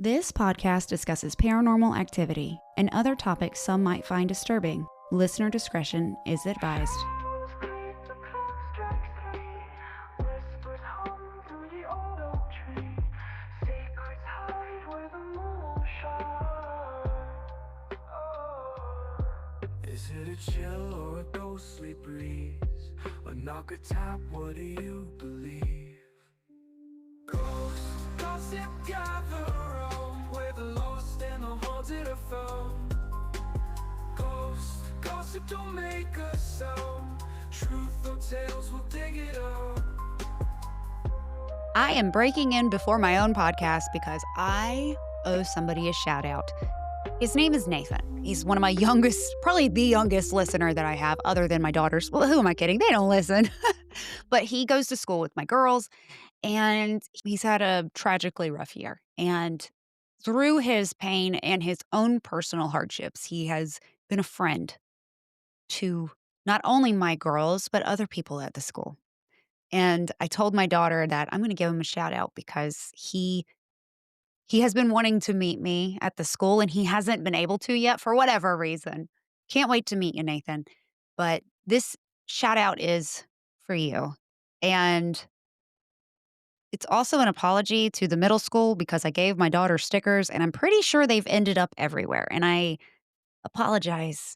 This podcast discusses paranormal activity and other topics some might find disturbing. Listener discretion is advised. Is it a chill or a ghostly breeze? A knock, a tap, what do you believe? Ghosts, gossip, gather around where the lost and the haunted are found. Ghosts, gossip, don't make a sound. Truth or tales, we'll dig it out. I am breaking in before my own podcast because I owe somebody a shout out. His name is Nathan. He's one of my youngest, probably the youngest listener that I have other than my daughters. Well, who am I kidding? They don't listen. But he goes to school with my girls, and he's had a tragically rough year. And through his pain and his own personal hardships, he has been a friend to not only my girls, but other people at the school. And I told my daughter that I'm going to give him a shout out because he has been wanting to meet me at the school, and he hasn't been able to yet for whatever reason. Can't wait to meet you, Nathan. But this shout out is for you. And it's also an apology to the middle school because I gave my daughter stickers, and I'm pretty sure they've ended up everywhere. And I apologize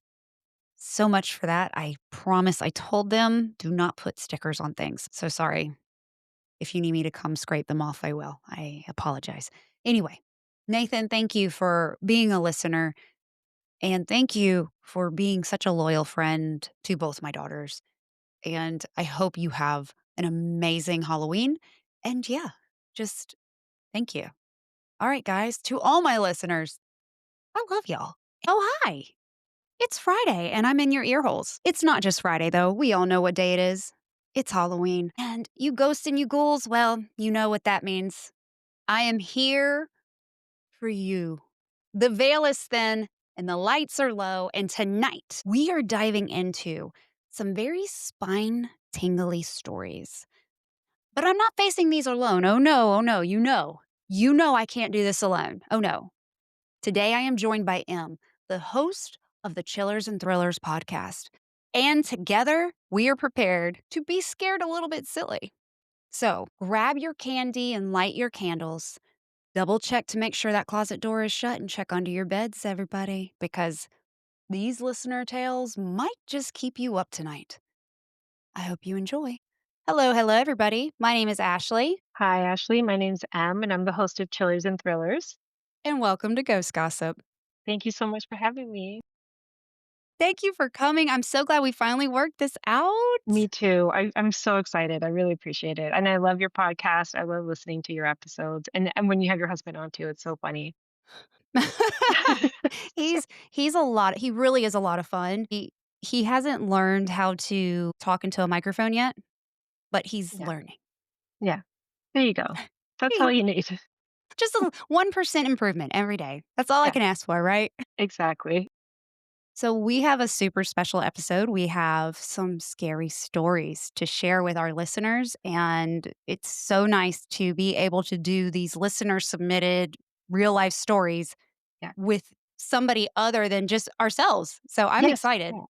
so much for that. I promise I told them do not put stickers on things. So sorry. If you need me to come scrape them off, I will. I apologize. Anyway, Nathan, thank you for being a listener. And thank you for being such a loyal friend to both my daughters. And I hope you have an amazing Halloween. And yeah, just thank you. All right, guys, to all my listeners, I love y'all. Oh, hi. It's Friday and I'm in your ear holes. It's not just Friday, though. We all know what day it is. It's Halloween. And you ghosts and you ghouls, well, you know what that means. I am here for you. The veil is thin and the lights are low. And tonight we are diving into some very spine-tingly stories. But I'm not facing these alone. Oh no, you know. You know I can't do this alone. Oh no. Today I am joined by M, the host of the Chillers and Thrillers podcast. And together, we are prepared to be scared a little bit silly. So grab your candy and light your candles. Double check to make sure that closet door is shut and check under your beds, everybody, because these listener tales might just keep you up tonight. I hope you enjoy. Hello, everybody. My name is Ashley. Hi, Ashley. My name's Em, and I'm the host of Chillers and Thrillers. And welcome to Ghost Gossip. Thank you so much for having me. Thank you for coming. I'm so glad we finally worked this out. Me too. I'm so excited. I really appreciate it. And I love your podcast. I love listening to your episodes. And when you have your husband on too, it's so funny. He's a lot. He really is a lot of fun. He hasn't learned how to talk into a microphone yet, but he's learning. Yeah. There you go. That's all you need. Just a 1% improvement every day. That's all I can ask for, right? Exactly. So we have a super special episode. We have some scary stories to share with our listeners. And it's so nice to be able to do these listener-submitted real-life stories with somebody other than just ourselves. So I'm excited. Yeah,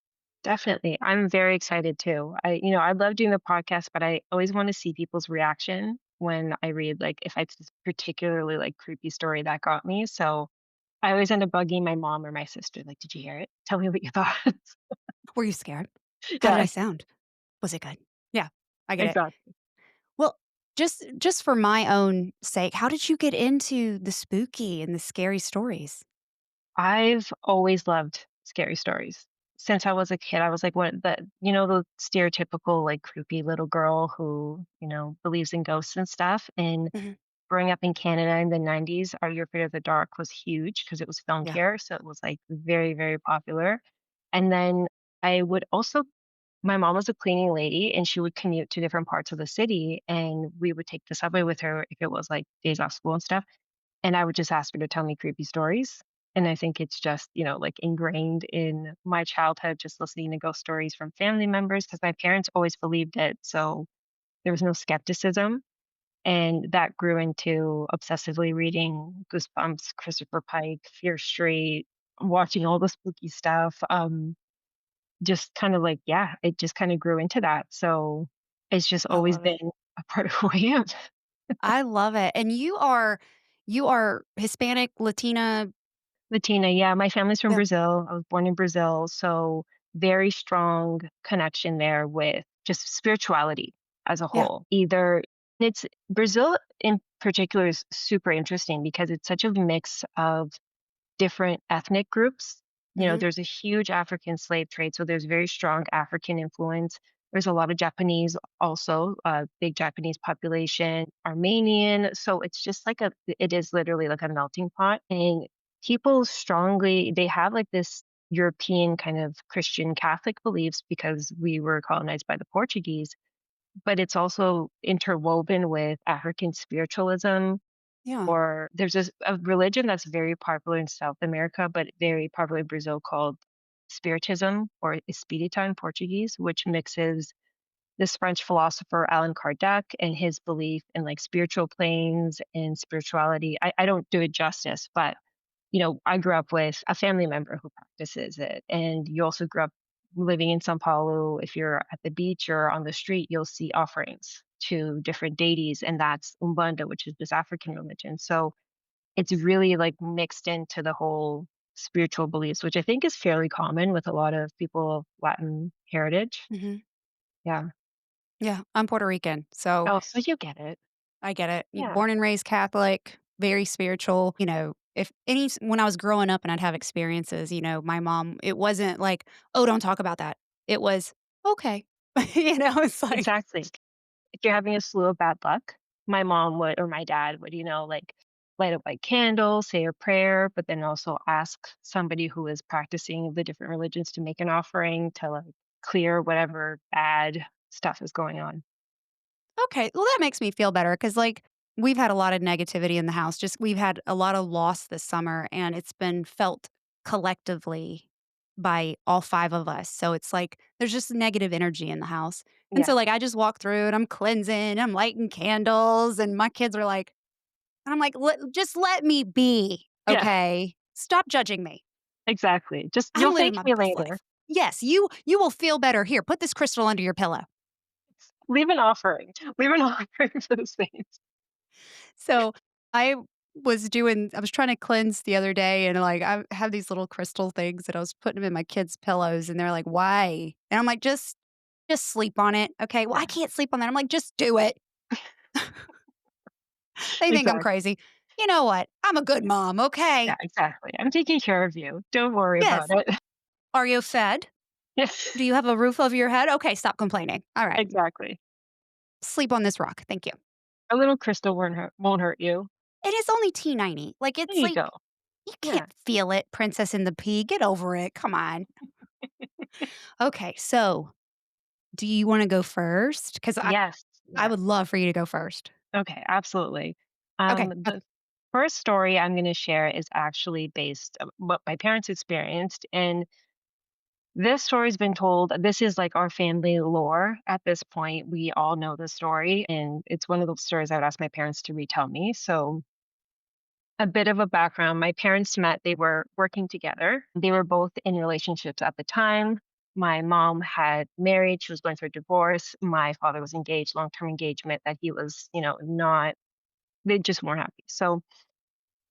definitely. I'm very excited too. I love doing the podcast, but I always want to see people's reaction when I read, like, if it's this particularly like creepy story that got me. So I always end up bugging my mom or my sister, like, did you hear it? Tell me what you thought. Were you scared? How did I sound? Was it good? Yeah, I get it. Well, just for my own sake, how did you get into the spooky and the scary stories? I've always loved scary stories. Since I was a kid, I was like, the stereotypical, like, creepy little girl who, believes in ghosts and stuff. And growing up in Canada in the 90s, Are You Afraid of the Dark was huge because it was filmed here. So it was like very, very popular. And then I would also, my mom was a cleaning lady and she would commute to different parts of the city. And we would take the subway with her if it was like days off school and stuff. And I would just ask her to tell me creepy stories. And I think it's just, like ingrained in my childhood, just listening to ghost stories from family members because my parents always believed it. So there was no skepticism. And that grew into obsessively reading Goosebumps, Christopher Pike, Fear Street, watching all the spooky stuff. Just kind of like, yeah, it just kind of grew into that. So it's just I always love it. been a part of who I am. I love it. And you are Hispanic, Latina. Latina, yeah, my family's from Yeah. Brazil. I was born in Brazil, so very strong connection there with just spirituality as a Yeah. whole. Either it's Brazil in particular is super interesting because it's such a mix of different ethnic groups. You know, Mhm. there's a huge African slave trade, so there's very strong African influence. There's a lot of Japanese also, big Japanese population, Armenian. So it's just like it is literally like a melting pot. And people strongly, they have like this European kind of Christian Catholic beliefs because we were colonized by the Portuguese, but it's also interwoven with African spiritualism, Yeah. or there's a religion that's very popular in South America, but very popular in Brazil called Spiritism or Espírita in Portuguese, which mixes this French philosopher Allan Kardec and his belief in like spiritual planes and spirituality. I don't do it justice, but I grew up with a family member who practices it. And you also grew up living in Sao Paulo. If you're at the beach or on the street, you'll see offerings to different deities, and that's Umbanda, which is this African religion. So it's really like mixed into the whole spiritual beliefs, which I think is fairly common with a lot of people of Latin heritage. Mhm. Yeah. Yeah. I'm Puerto Rican, so Oh, so you get it. I get it. Yeah. Born and raised Catholic, very spiritual. If any when I was growing up and I'd have experiences, my mom, it wasn't like, "Oh, don't talk about that." It was, "Okay." It's like, Exactly. If you're having a slew of bad luck, my mom would or my dad would, like light a white candle, say a prayer, but then also ask somebody who is practicing the different religions to make an offering to like clear whatever bad stuff is going on. okay, well, that makes me feel better because, like, we've had a lot of negativity in the house. Just we've had a lot of loss this summer, and it's been felt collectively by all 5 of us. So it's like there's just negative energy in the house. And Yeah. so, like, I just walk through and I'm cleansing, I'm lighting candles, and my kids are like and I'm like, Just let me be, Yeah, okay? Stop judging me. exactly. Just you'll I'm living thank my me best later. life." Yes, you will feel better. Here, put this crystal under your pillow. Leave an offering. Leave an offering for the saints. So, I was trying to cleanse the other day, and, like, I have these little crystal things, and I was putting them in my kids' pillows, and they're like, "Why?" And I'm like, Just sleep on it, okay?" "Well, I Yeah, can't sleep on that." I'm like, "Just do it." They think I'm exactly. crazy. You know what? I'm a good mom, Yeah, okay? exactly. I'm taking care of you. Don't worry about Yes. it. "Are you fed? Yes, Do you have a roof over your head? Okay, stop complaining. Alright. exactly. Sleep on this rock, thank you." A little crystal won't hurt you. It is only T90. Like, There it's you like, go. you Yeah. can't feel it, Princess and the Pea, get over it, come on. Okay, so do you wanna go first? Because Yes. I Yeah. would love for you to go first. Okay, absolutely. Okay, The first story I'm gonna share is actually based on what my parents experienced, and this story's been told. This is like our family lore at this point. We all know the story, and it's one of those stories I would ask my parents to retell me. So, a bit of a background, my parents met, they were working together. They were both in relationships at the time. My mom had married, she was going through a divorce. My father was engaged, long-term engagement that he was, not they just weren't happy. So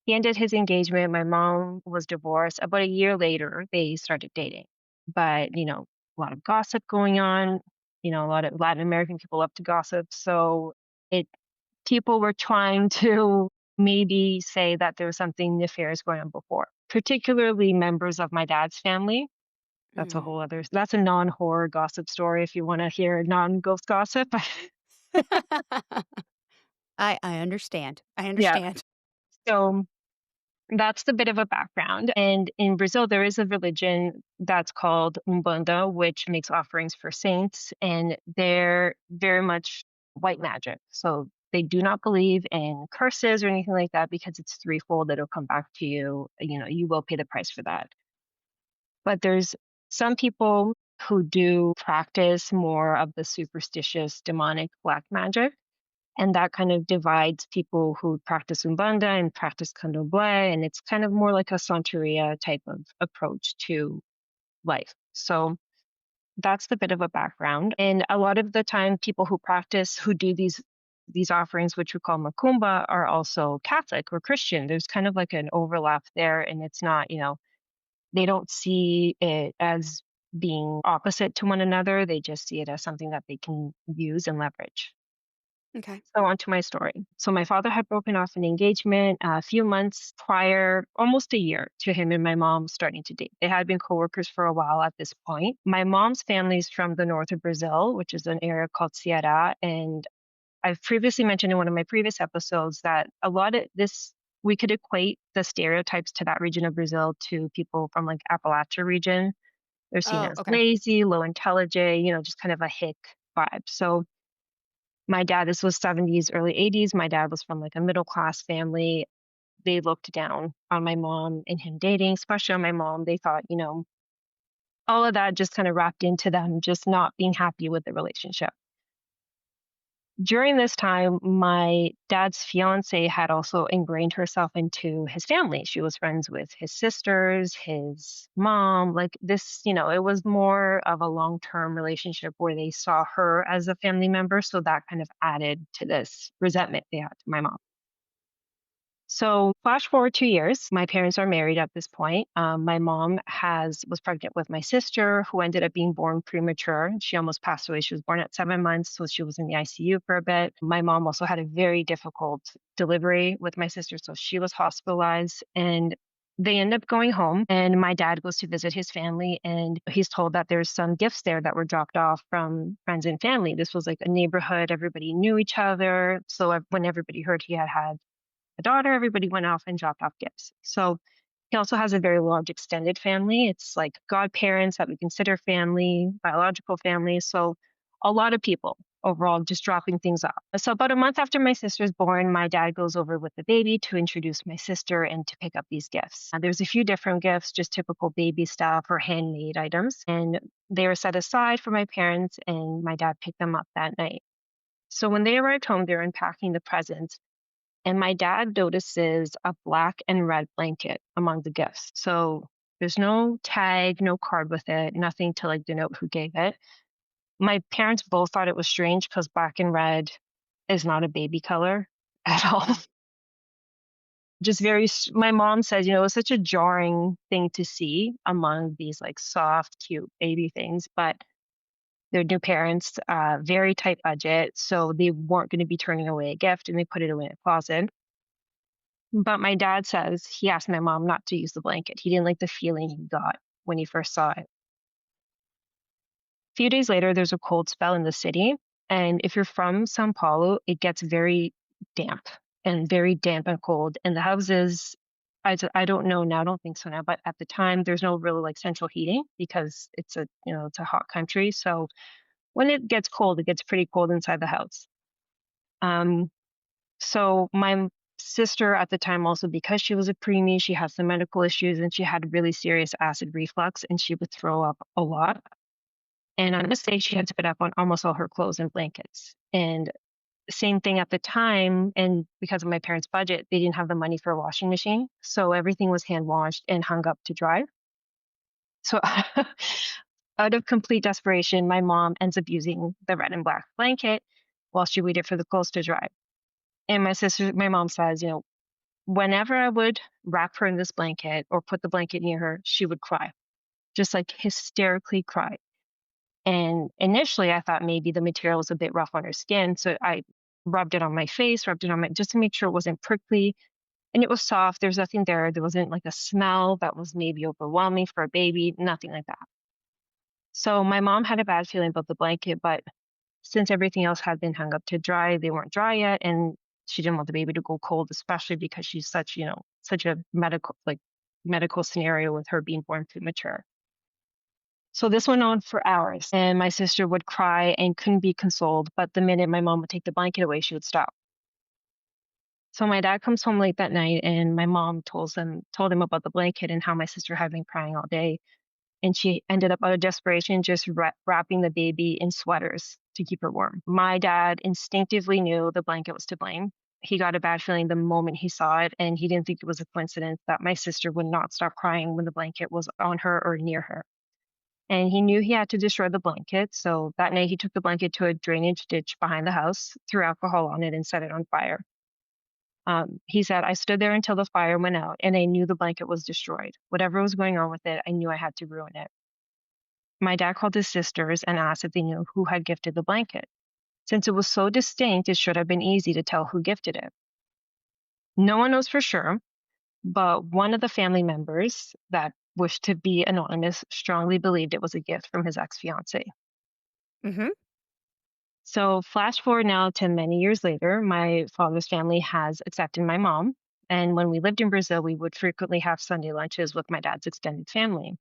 he ended his engagement. My mom was divorced. About a year later, they started dating. But, a lot of gossip going on. A lot of Latin American people love to gossip. So it people were trying to maybe say that there was something nefarious going on before, particularly members of my dad's family. mm. That's a non-horror gossip story if you want to hear non-ghost gossip. I understand, I Yeah. understand. So that's the bit of a background. And in Brazil, there is a religion that's called Umbanda, which makes offerings for saints, and they're very much white magic. So they do not believe in curses or anything like that because it's threefold that'll come back to you. You will pay the price for that. But there's some people who do practice more of the superstitious demonic black magic. And that kind of divides people who practice Umbanda and practice Candomblé. And it's kind of more like a Santeria type of approach to life. So that's the bit of a background. And a lot of the time, people who practice, who do these offerings, which we call Macumba, are also Catholic or Christian. There's kind of like an overlap there, and it's not, they don't see it as being opposite to one another. They just see it as something that they can use and leverage. Okay. So on to my story. So my father had broken off an engagement a few months prior, almost a year, to him and my mom starting to date. They had been coworkers for a while at this point. My mom's family is from the north of Brazil, which is an area called Ceará. And I've previously mentioned in one of my previous episodes that a lot of this, we could equate the stereotypes to that region of Brazil to people from like Appalachia region. They're seen Oh, as okay. lazy, low intelligent, just kind of a hick vibe. So my dad, this was 70s, early 80s. My dad was from like a middle class family. They looked down on my mom and him dating, especially on my mom. They thought, all of that just kind of wrapped into them just not being happy with the relationship. During this time, my dad's fiance had also ingrained herself into his family. She was friends with his sisters, his mom. Like this, it was more of a long term relationship where they saw her as a family member. So that kind of added to this resentment they had to my mom. So flash forward 2 years, my parents are married at this point. My mom was pregnant with my sister, who ended up being born premature. She almost passed away. She was born at 7 months, so she was in the ICU for a bit. My mom also had a very difficult delivery with my sister, so she was hospitalized. And they end up going home, and my dad goes to visit his family, and he's told that there's some gifts there that were dropped off from friends and family. This was like a neighborhood; everybody knew each other. So when everybody heard he had a daughter, everybody went off and dropped off gifts. So he also has a very large extended family. It's like godparents that we consider family, biological family. So a lot of people overall just dropping things off. So about a month after my sister's born, my dad goes over with the baby to introduce my sister and to pick up these gifts. There's a few different gifts, just typical baby stuff or handmade items. And they were set aside for my parents, and my dad picked them up that night. So when they arrived home, they're unpacking the presents, and my dad notices a black and red blanket among the gifts. So there's no tag, no card with it, nothing to like denote who gave it. My parents both thought it was strange because black and red is not a baby color at all. Okay. Just my mom says, it was such a jarring thing to see among these like soft, cute baby things, but they're new parents, very tight budget. So they weren't going to be turning away a gift, and they put it away in a closet. But my dad says he asked my mom not to use the blanket. He didn't like the feeling he got when he first saw it. A few days later, there's a cold spell in the city. And if you're from Sao Paulo, it gets very damp and cold. And the houses, I don't know now, I don't think so now, but at the time, there's no really like central heating because it's a hot country. So when it gets cold, it gets pretty cold inside the house. Um, So my sister at the time, also because she was a preemie, she had some medical issues and she had really serious acid reflux and she would throw up a lot. And on this day, she had to put up on almost all her clothes and blankets. And same thing at the time. And because of my parents' budget, they didn't have the money for a washing machine. So everything was hand washed and hung up to dry. So out of complete desperation, my mom ends up using the red and black blanket while she waited for the clothes to dry. And my mom says, whenever I would wrap her in this blanket or put the blanket near her, she would cry, just like hysterically cry. And initially, I thought maybe the material was a bit rough on her skin. So I rubbed it on my face, rubbed it on just to make sure it wasn't prickly. And it was soft. There's nothing there. There wasn't like a smell that was maybe overwhelming for a baby, nothing like that. So my mom had a bad feeling about the blanket, but since everything else had been hung up to dry, they weren't dry yet. And she didn't want the baby to go cold, especially because she's such a medical scenario with her being born premature. So this went on for hours, and my sister would cry and couldn't be consoled. But the minute my mom would take the blanket away, she would stop. So my dad comes home late that night, and my mom told him about the blanket and how my sister had been crying all day. and she ended up out of desperation just wrapping the baby in sweaters to keep her warm. My dad instinctively knew the blanket was to blame. He got a bad feeling the moment he saw it, and he didn't think it was a coincidence that my sister would not stop crying when the blanket was on her or near her. And he knew he had to destroy the blanket. So that night, he took the blanket to a drainage ditch behind the house, threw alcohol on it, and set it on fire. He said, I stood there until the fire went out, and I knew the blanket was destroyed. Whatever was going on with it, I knew I had to ruin it. My dad called his sisters and asked if they knew who had gifted the blanket. Since it was so distinct, it should have been easy to tell who gifted it. No one knows for sure, but one of the family members that wished to be anonymous strongly believed it was a gift from his ex fiancee. Mm-hmm. So, flash forward now to many years later, my father's family has accepted my mom. And when we lived in Brazil, we would frequently have Sunday lunches with my dad's extended family.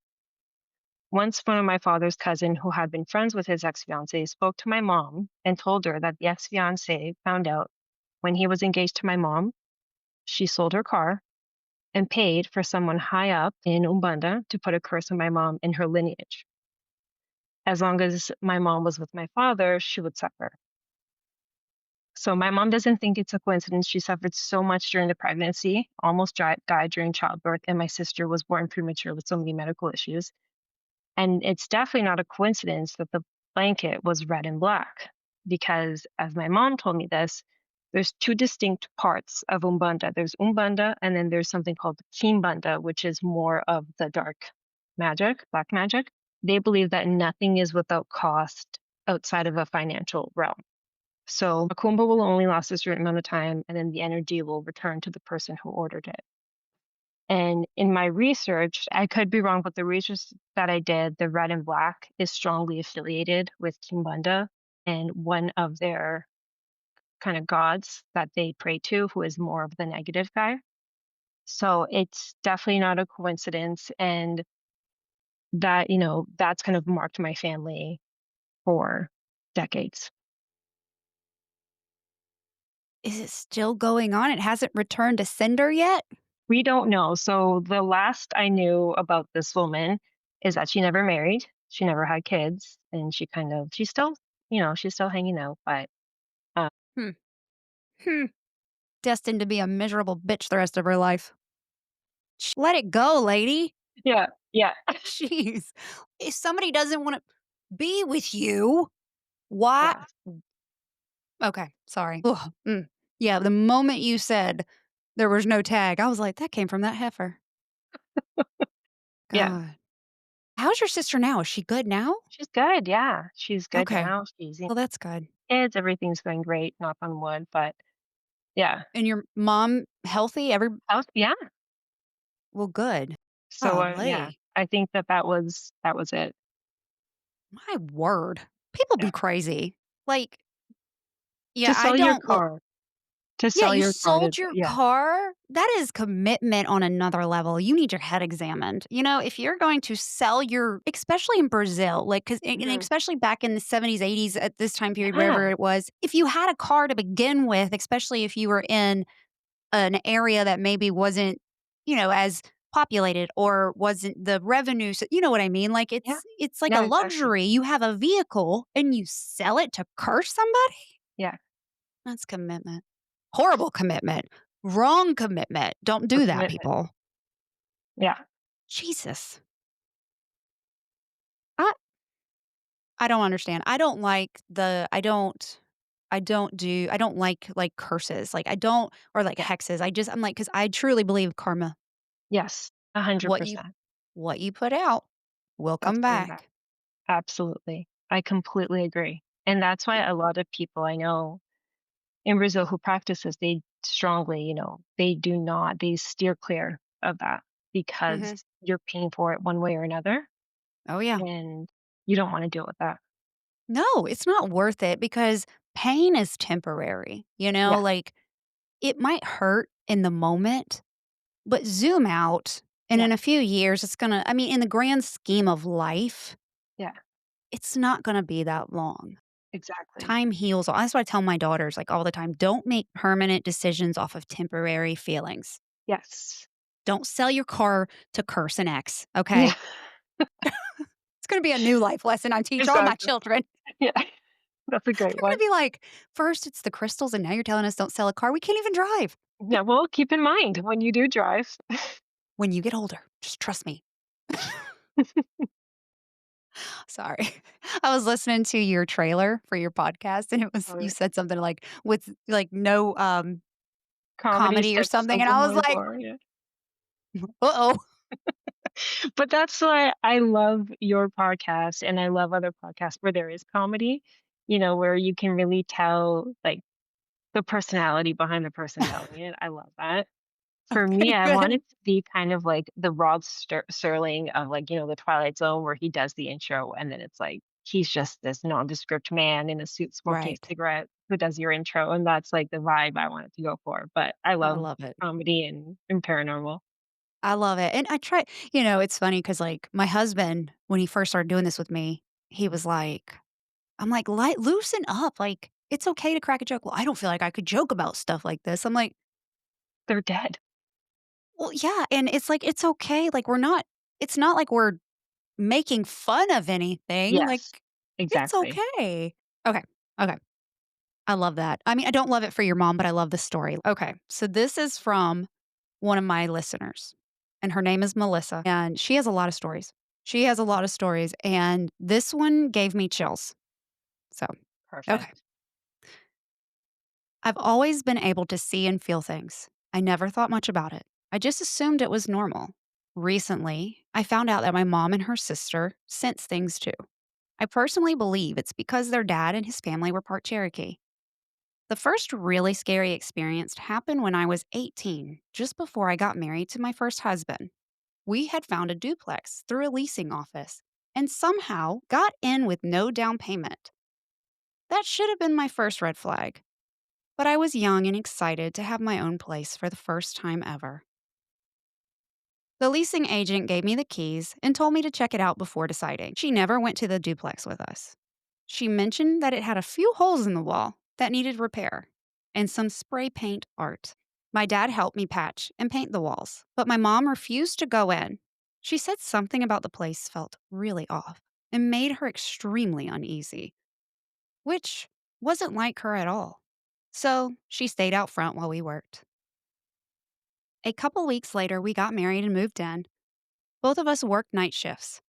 Once, one of my father's cousin, who had been friends with his ex fiancee, spoke to my mom and told her that the ex fiancee found out when he was engaged to my mom, she sold her car and paid for someone high up in Umbanda to put a curse on my mom and her lineage. As long as my mom was with my father, she would suffer. So my mom doesn't think it's a coincidence. She suffered so much during the pregnancy, almost died during childbirth, and my sister was born premature with so many medical issues. And it's definitely not a coincidence that the blanket was red and black, because as my mom told me this, there's two distinct parts of Umbanda. There's Umbanda, and then there's something called Kimbanda, which is more of the dark magic, black magic. They believe that nothing is without cost outside of a financial realm. So a Kumba will only last a certain amount of time, and then the energy will return to the person who ordered it. And in my research, I could be wrong, but the research that I did, the red and black is strongly affiliated with Kimbanda and one of their kind of gods that they pray to, who is more of the negative guy. So it's definitely not a coincidence. And that, that's kind of marked my family for decades. Is it still going on? It hasn't returned to sender yet? We don't know. So the last I knew about this woman is that she never married, she never had kids, and she's still, she's still hanging out. But Hmm. Hmm. Destined to be a miserable bitch the rest of her life. Let it go, lady. yeah, yeah, Jeez. If somebody doesn't want to be with you, why? yeah, Okay, sorry. Ugh, yeah, the moment you said there was no tag, I was like, that came from that heifer. yeah. God. How's your sister now? Is she good now? She's good. Yeah, she's good Okay. now. She's Well, that's good. kids. Everything's going great. Knock on wood. But yeah, And your mom healthy? yeah. Well, good. So yeah, Golly. I think that was it. My word. People Yeah, be crazy. Like, yeah, to I sell your don't. Well, car, to yeah, sell you your car to sold your yeah, car? That is commitment on another level. You need your head examined. If you're going to sell your especially in Brazil, like, 'cause and mhm, especially back in the 70s, 80s, at this time period, wherever yeah, it was, if you had a car to begin with, especially if you were in an area that maybe wasn't, as populated or wasn't the revenue, so you know what I mean? Like, yeah, it's like a yeah, exactly. luxury. You have a vehicle and you sell it to curse somebody? Yeah, That's commitment. Horrible commitment. Wrong commitment. Don't for do that, commitment. people. Yeah, Jesus. I I don't understand. I don't like curses. Like I don't or like yeah, hexes. I'm like cuz I truly believe karma. yes, a hundred What you percent. what you put out will That's come coming back. back. Absolutely, I completely agree, and that's why a lot of people I know in Brazil who practices, they strongly, they steer clear of that because Mhm. you're paying for it one way or another, Oh yeah. and you don't want to deal with that. No, it's not worth it because pain is temporary. Yeah, Like it might hurt in the moment, but zoom out, and yeah, in a few years, it's gonna I mean, in the grand scheme of life, yeah, it's not gonna be that long. exactly. Time heals all. That's what I tell my daughters, like, all the time. Don't make permanent decisions off of temporary feelings. Yes. Don't sell your car to curse an ex, Yeah, okay? It's gonna be a new life lesson I teach all my Exactly. children. Yeah, that's a great They're gonna one. be like, "First it's the crystals, and now you're telling us don't sell a car. We can't even drive." Yeah, well, keep in mind when you do drive. When you get older, just trust me. Sorry. I was listening to your trailer for your podcast, and it was you Or said something like, with, like, no, comedy, comedy or something, and I was sensible, like, or yeah. "Uh-oh." But that's why I love your podcast, and I love other podcasts where there is comedy, where you can really tell, like, the personality behind the person telling it. I love that. For me, Okay, I want good. it to be kind of like the Rod Serling of, like, the Twilight Zone, where he does the intro and then it's like he's just this nondescript man in a suit smoking a Right. cigarette who does your intro, and that's like the vibe I want it to go for. But I I love love it. comedy and paranormal. I love it, and I try it's funny because, like, my husband, when he first started doing this with me, he was like I'm like, "Light loosen up, like, it's okay to crack a joke." "Well, I don't feel like I could joke about stuff like this." I'm like, They're dead. "Well, yeah," and it's like, it's okay, like, it's not like we're making fun of anything, like, Yes, it's exactly. okay. Okay, okay. I love that. I mean, I don't love it for your mom, but I love the story. Okay, so this is from one of my listeners, and her name is Melissa, and she has a lot of stories. She has a lot of stories, and this one gave me chills. So, okay. Perfect. I've always been able to see and feel things. I never thought much about it. I just assumed it was normal. Recently, I found out that my mom and her sister sense things too. I personally believe it's because their dad and his family were part Cherokee. The first really scary experience happened when I was 18, just before I got married to my first husband. We had found a duplex through a leasing office and somehow got in with no down payment. That should have been my first red flag, but I was young and excited to have my own place for the first time ever. The leasing agent gave me the keys and told me to check it out before deciding. She never went to the duplex with us. She mentioned that it had a few holes in the wall that needed repair and some spray paint art. My dad helped me patch and paint the walls, but my mom refused to go in. She said something about the place felt really off and made her extremely uneasy, which wasn't like her at all. So she stayed out front while we worked. A couple weeks later, we got married and moved in. Both of us worked night shifts.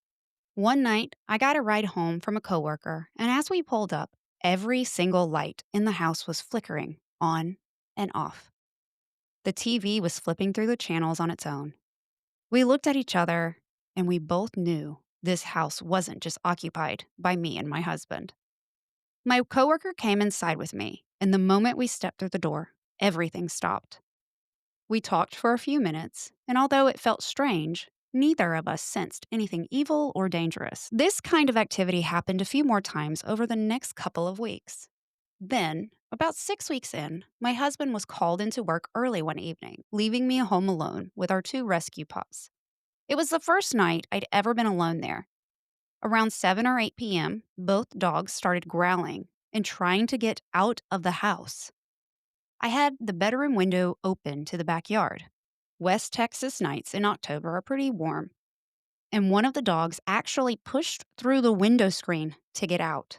One night, I got a ride home from a coworker, and as we pulled up, every single light in the house was flickering on and off. The TV was flipping through the channels on its own. We looked at each other, and we both knew this house wasn't just occupied by me and my husband. My coworker came inside with me, and the moment we stepped through the door, everything stopped. We talked for a few minutes, and although it felt strange, neither of us sensed anything evil or dangerous. This kind of activity happened a few more times over the next couple of weeks. Then, about 6 weeks in, my husband was called into work early one evening, leaving me home alone with our two rescue pups. It was the first night I'd ever been alone there. Around 7 or 8 p.m., both dogs started growling and trying to get out of the house. I had the bedroom window open to the backyard. West Texas nights in October are pretty warm, and one of the dogs actually pushed through the window screen to get out.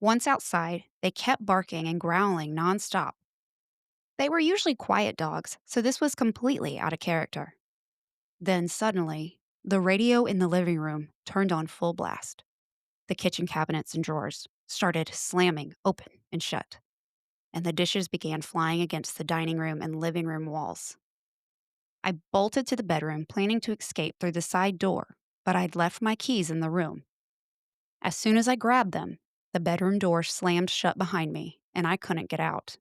Once outside, they kept barking and growling nonstop. They were usually quiet dogs, so this was completely out of character. Then suddenly, the radio in the living room turned on full blast. The kitchen cabinets and drawers started slamming open and shut, and the dishes began flying against the dining room and living room walls. I bolted to the bedroom, planning to escape through the side door, but I'd left my keys in the room. As soon as I grabbed them, the bedroom door slammed shut behind me, and I couldn't get out.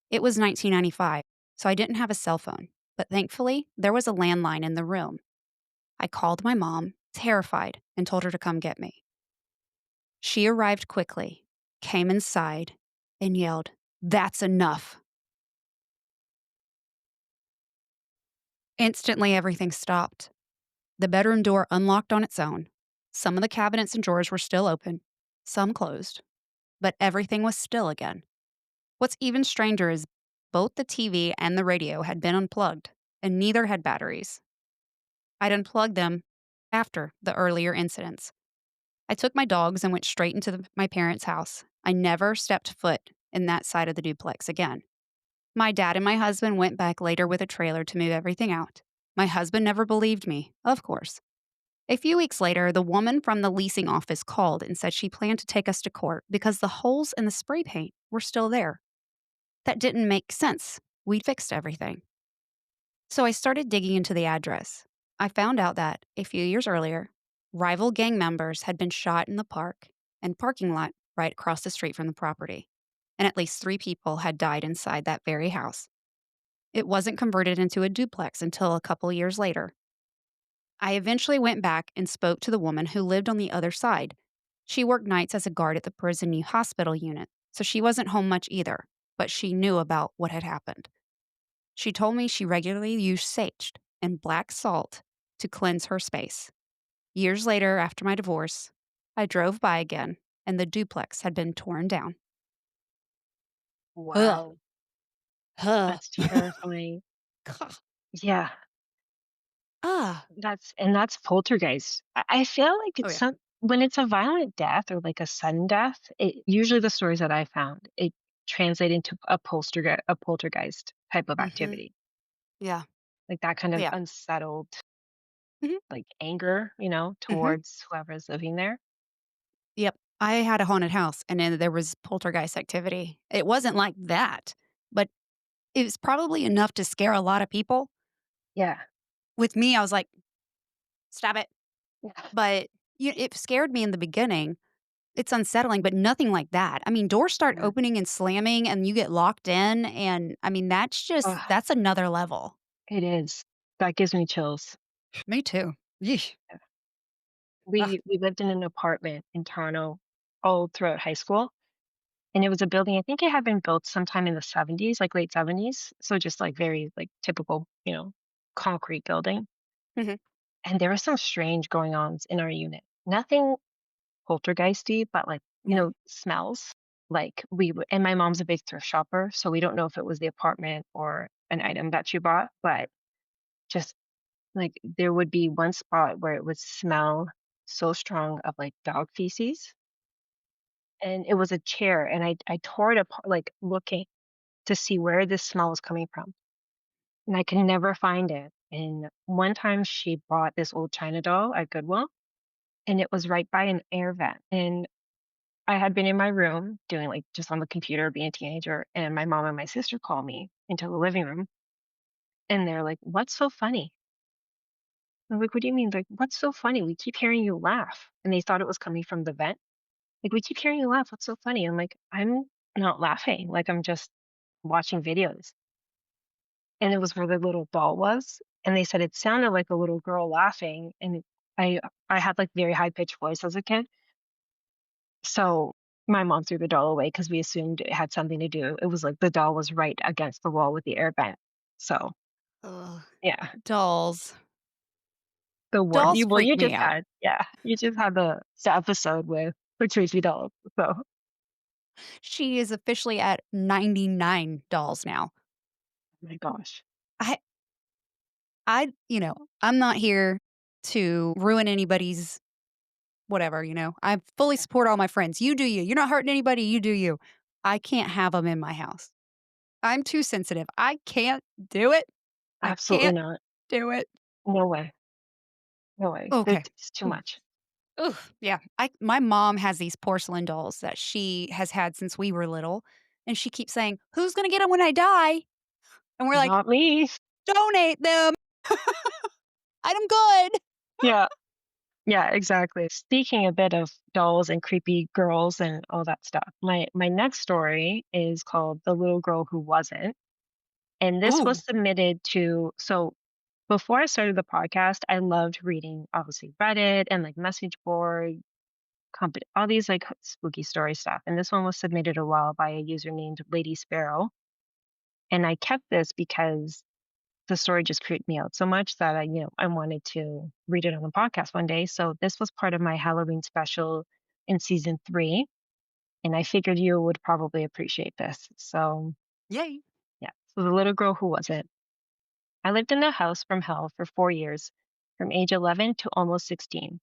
It was 1995, so I didn't have a cell phone, but thankfully, there was a landline in the room. I called my mom, terrified, and told her to come get me. She arrived quickly, came inside, and yelled, "That's enough." Instantly, everything stopped. The bedroom door unlocked on its own. Some of the cabinets and drawers were still open, some closed, but everything was still again. What's even stranger is both the TV and the radio had been unplugged, and neither had batteries. I'd unplugged them after the earlier incidents. I took my dogs and went straight into my parents' house. I never stepped foot in that side of the duplex again. My dad and my husband went back later with a trailer to move everything out. My husband never believed me, of course. A few weeks later, the woman from the leasing office called and said she planned to take us to court because the holes in the spray paint were still there. That didn't make sense. We'd fixed everything. So I started digging into the address. I found out that, a few years earlier, rival gang members had been shot in the park and parking lot right across the street from the property, and at least 3 people had died inside that very house. It wasn't converted into a duplex until a couple years later. I eventually went back and spoke to the woman who lived on the other side. She worked nights as a guard at the prison new hospital unit, so she wasn't home much either, but she knew about what had happened. She told me she regularly used sage and black salt to cleanse her space. Years later, after my divorce, I drove by again, and the duplex had been torn down. Ugh. Wow, Ugh. that's terrifying. Gah. Yeah, Ah. that's poltergeist. I feel like Oh, it's yeah. some when it's a violent death or like a sudden death, usually the stories that I found, it translate into a poltergeist type of Mhm. activity, Yeah. like that kind of Yeah. unsettled, Mhm. like anger, Mhm. towards whoever's living there. Yep. I had a haunted house, and then there was poltergeist activity. It wasn't like that, but it was probably enough to scare a lot of people. Yeah, With me, I was like, "Stop it." yeah, But it scared me in the beginning. It's unsettling, but nothing like that. I mean, doors start yeah. opening and slamming, and you get locked in, and, I mean, Ugh, that's another level. it is. That gives me chills. Me too. Yeesh. Yeah. Ugh. We lived in an apartment in Toronto all throughout high school, and it was a building, I think it had been built sometime in the '70s, like late '70s, so just, like, very, like, typical, concrete building, Mhm. and there was some strange going-ons in our unit. Nothing poltergeisty, but, like, Right. smells. Like, and my mom's a big thrift shopper, so we don't know if it was the apartment or an item that she bought, but just, like, there would be one spot where it would smell so strong of, like, dog feces, and it was a chair, and I tore it apart, like, looking to see where this smell was coming from, and I could never find it, and one time she bought this old China doll at Goodwill, and it was right by an air vent, and I had been in my room doing, like, just on the computer, being a teenager, and my mom and my sister call me into the living room, and they're like, "What's so funny?" I'm like, "What do you mean?" Like, "What's so funny? We keep hearing you laugh." And they thought it was coming from the vent. Like, "We keep hearing you laugh. What's so funny?" I'm like, "I'm not laughing. Like, I'm just watching videos." And it was where the little doll was. And they said it sounded like a little girl laughing. And I I had like very high pitched voice as a kid. So my mom threw the doll away because we assumed it had something to do. It was like the doll was right against the wall with the air vent. So Ugh. yeah, Dolls. the one Dolls you well freak you me just out. had you just had the episode with Tracy dolls. So oh She is officially at 99 dolls now. my gosh, I I'm not here to ruin anybody's whatever, I fully yeah, support all my friends. You do you. You're not hurting anybody, you do you. I can't have them in my house. I'm too sensitive. I can't do it. I absolutely can't not. do it. No way, no way. Okay. It's too Ooh. much. Ooh, yeah. My mom has these porcelain dolls that she has had since we were little, and she keeps saying, "Who's gonna get them when I die?" And we're like, Not me. "Donate them. I'm good." Yeah. Yeah, exactly. Speaking a bit of dolls and creepy girls and all that stuff, my next story is called "The Little Girl Who Wasn't," and this was Ooh. submitted to so before I started the podcast, I loved reading obviously Reddit and like message board, company, all these like spooky story stuff. And this one was submitted a while by a user named Lady Sparrow, and I kept this because the story just creeped me out so much that I wanted to read it on the podcast one day. So this was part of my Halloween special in season 3, and I figured you would probably appreciate this. So, Yay. yeah. So the little girl who wasn't. I lived in a house from hell for 4 years. from age 11 to almost 16.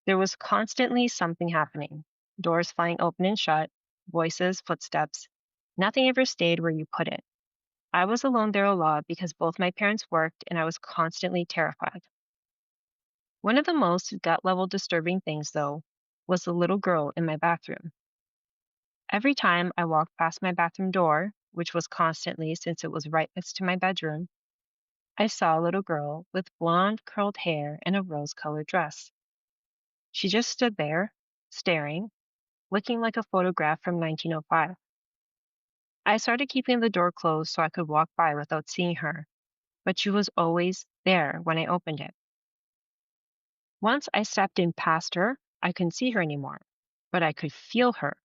There was constantly something happening, doors flying open and shut, voices, footsteps. Nothing ever stayed where you put it. I was alone there a lot because both my parents worked and I was constantly terrified. One of the most gut level disturbing things, though, was the little girl in my bathroom. Every time I walked past my bathroom door, which was constantly since it was right next to my bedroom, I saw a little girl with blonde curled hair and a rose colored dress. She just stood there, staring, looking like a photograph from 1905. I started keeping the door closed so I could walk by without seeing her, but she was always there when I opened it. Once I stepped in past her, I couldn't see her anymore, but I could feel her.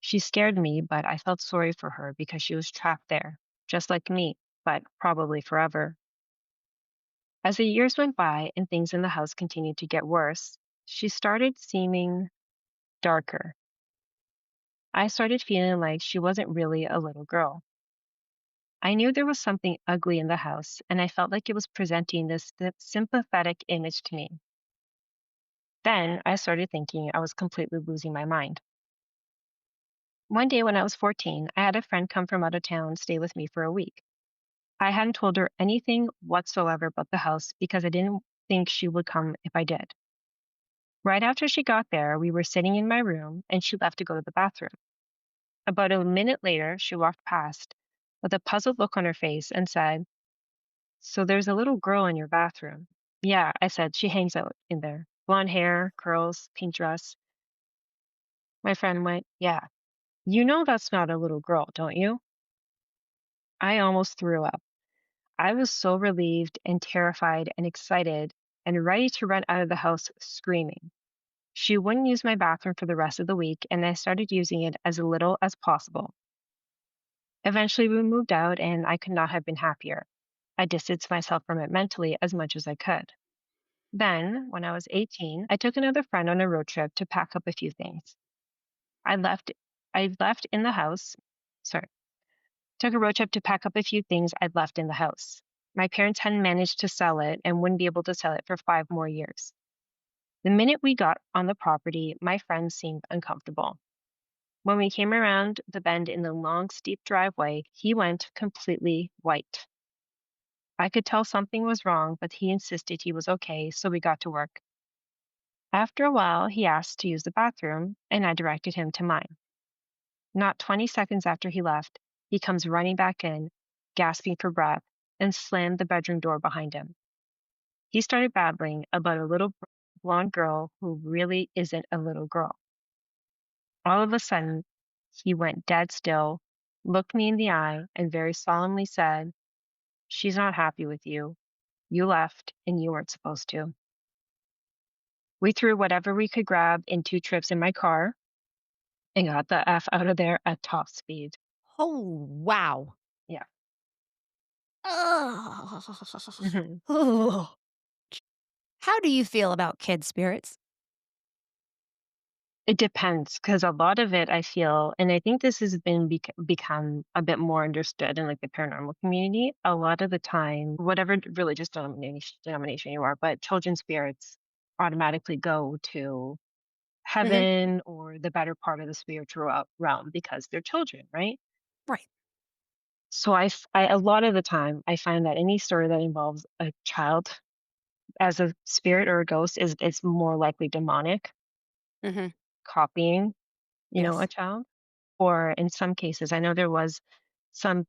She scared me, but I felt sorry for her because she was trapped there, just like me, but probably forever. As the years went by and things in the house continued to get worse, she started seeming darker. I started feeling like she wasn't really a little girl. I knew there was something ugly in the house, and I felt like it was presenting this sympathetic image to me. Then I started thinking I was completely losing my mind. One day when I was 14, I had a friend come from out of town stay with me for a week. I hadn't told her anything whatsoever about the house because I didn't think she would come if I did. Right after she got there, we were sitting in my room and she left to go to the bathroom. About a minute later, she walked past with a puzzled look on her face and said, "So there's a little girl in your bathroom." "Yeah," I said, "she hangs out in there. Blonde hair, curls, pink dress." My friend went, "Yeah. You know that's not a little girl, don't you?" I almost threw up. I was so relieved and terrified and excited and ready to run out of the house screaming. She wouldn't use my bathroom for the rest of the week, and I started using it as little as possible. Eventually, we moved out, and I could not have been happier. I distanced myself from it mentally as much as I could. Then, when I was 18, I took another friend on a road trip to pack up a few things. I left I left in the house. Sorry. Took a road trip to pack up a few things I'd left in the house. My parents hadn't managed to sell it and wouldn't be able to sell it for 5 more years. The minute we got on the property, my friend seemed uncomfortable. When we came around the bend in the long, steep driveway, he went completely white. I could tell something was wrong, but he insisted he was okay, so we got to work. After a while, he asked to use the bathroom, and I directed him to mine. Not 20 seconds after he left, he comes running back in, gasping for breath, and slammed the bedroom door behind him. He started babbling about a little blonde girl who really isn't a little girl. All of a sudden, he went dead still, looked me in the eye, and very solemnly said, "She's not happy with you. You left, and you weren't supposed to." We threw whatever we could grab in 2 trips in my car and got the F out of there at top speed. Oh, wow. Yeah. Ugh. Mhm. Ugh. How do you feel about kid spirits? It depends, because a lot of it I feel, and I think this has been become a bit more understood in like the paranormal community. A lot of the time, whatever religious denomination you are, but children spirits automatically go to Mhm. heaven or the better part of the spiritual realm because they're children, right? Right. So a lot of the time I find that any story that involves a child as a spirit or a ghost is more likely demonic, Mhm. copying, a Yes. child. Or in some cases, I know there was some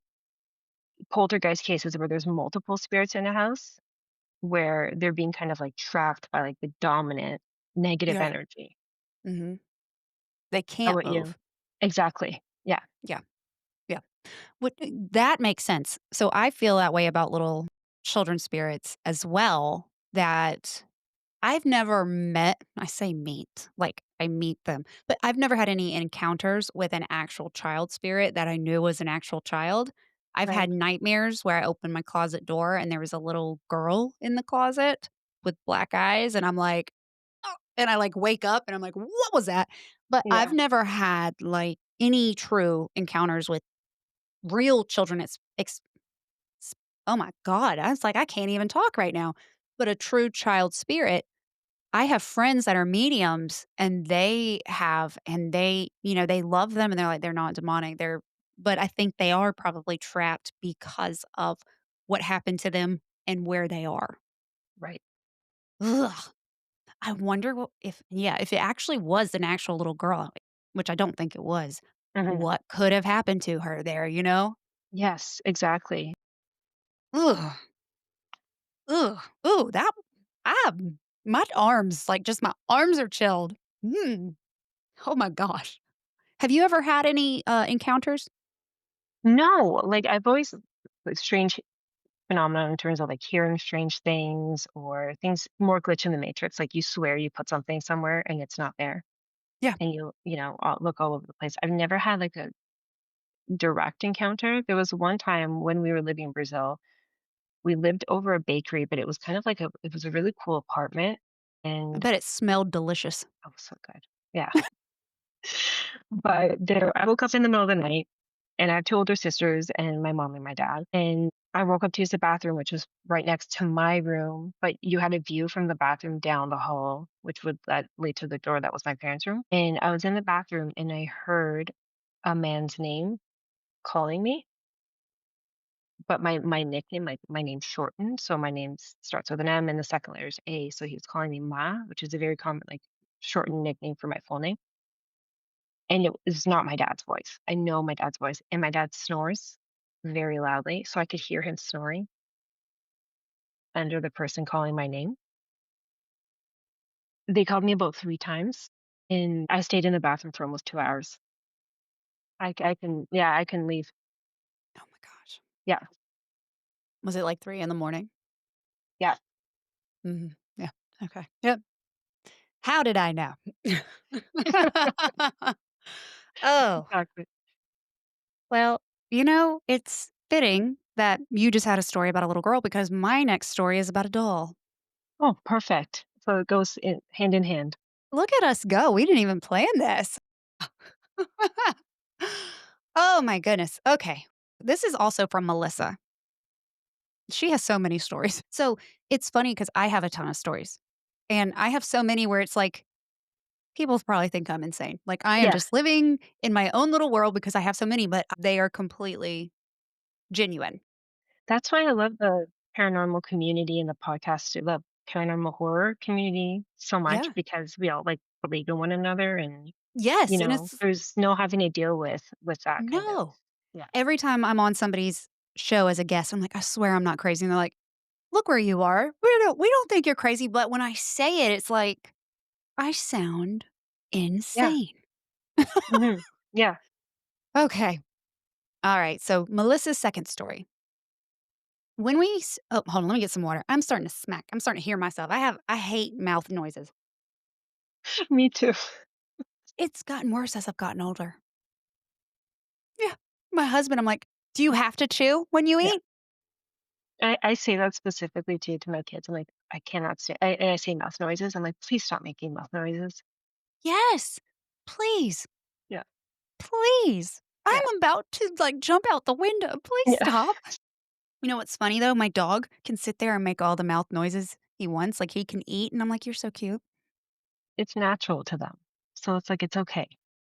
poltergeist cases where there's multiple spirits in a house where they're being kind of like trapped by like the dominant negative You're right. energy. Mhm. They How can't about you? move. Exactly. Yeah. Yeah. Yeah. That makes sense. So I feel that way about little children spirits as well, that I've never met, I say meet, like I meet them, but I've never had any encounters with an actual child spirit that I knew was an actual child. I've had Right. nightmares where I opened my closet door and there was a little girl in the closet with black eyes, and I'm like, "Oh," and I like wake up and I'm like, "What was that?" But I've Yeah. never had like any true encounters with real children. Oh my god, I was like, I can't even talk right now. But a true child spirit, I have friends that are mediums and they love them and they're like, they're not demonic. But I think they are probably trapped because of what happened to them and where they are. Right. Ugh. I wonder if it actually was an actual little girl, which I don't think it was, Mhm. what could have happened to her there, you know? Yes, exactly. Ugh. Ugh. Ooh, that ah, my arms, like, just my arms are chilled. Mm. Oh my gosh. Have you ever had any, encounters? No, like, I've always like, strange phenomenon in terms of, like, hearing strange things or things more glitch in the matrix, like, you swear you put something somewhere and it's not there, Yeah. and look all over the place. I've never had, like, a direct encounter. There was one time when we were living in Brazil, we lived over a bakery, but it was a really cool apartment, I and bet it smelled delicious. oh, so good. Yeah. But I woke up in the middle of the night, and I have 2 older sisters and my mom and my dad, and I woke up to use the bathroom, which was right next to my room, but you had a view from the bathroom down the hall, which would that lead to the door that was my parents' room, and I was in the bathroom, and I heard a man's name calling me, but my nickname, my name's shortened, so my name starts with an M and the second letter is A, so he was calling me Ma, which is a very common, like, shortened nickname for my full name. And it was not my dad's voice. I know my dad's voice, and my dad snores very loudly, so I could hear him snoring under the person calling my name. They called me about 3 times, and I stayed in the bathroom for almost 2 hours. I can yeah, I can leave. Oh my gosh. Yeah, Was it like 3 in the morning? yeah, Mhm. Yeah. Okay. Yep. How did I know? Oh, exactly. well, it's fitting that you just had a story about a little girl because my next story is about a doll. Oh, perfect. So it goes in hand in hand. Look at us go. We didn't even plan this. Oh my goodness. Okay. This is also from Melissa. She has so many stories. So it's funny because I have a ton of stories. And I have so many where it's like, people probably think I'm insane. Like, I am Yes. just living in my own little world because I have so many, but they are completely genuine. That's why I love the paranormal community and the podcast, the paranormal horror community so much Yeah. because we all, like, believe in one another and Yes. And it's there's no having to deal with that kind of no. yeah. Every time I'm on somebody's show as a guest, I'm like, I swear I'm not crazy. And they're like, look where you are. We don't think you're crazy. But when I say it, it's like, I sound Yeah. insane. Mhm. Yeah. Okay. All right. So, Melissa's second story. Oh, hold on. Let me get some water. I'm starting to smack. I'm starting to hear myself. I hate mouth noises. Me too. It's gotten worse as I've gotten older. Yeah. My husband, I'm like, do you have to chew when you Yeah. eat? I say that specifically to my kids. I'm like, I cannot say I say mouth noises. I'm like, "Please stop making mouth noises." Yes. Please. Yeah. Please. Yeah. I'm about to like jump out the window. Please Yeah. stop. You know what's funny though? My dog can sit there and make all the mouth noises he wants. Like he can eat. And I'm like, you're so cute. It's natural to them. So it's like, it's okay.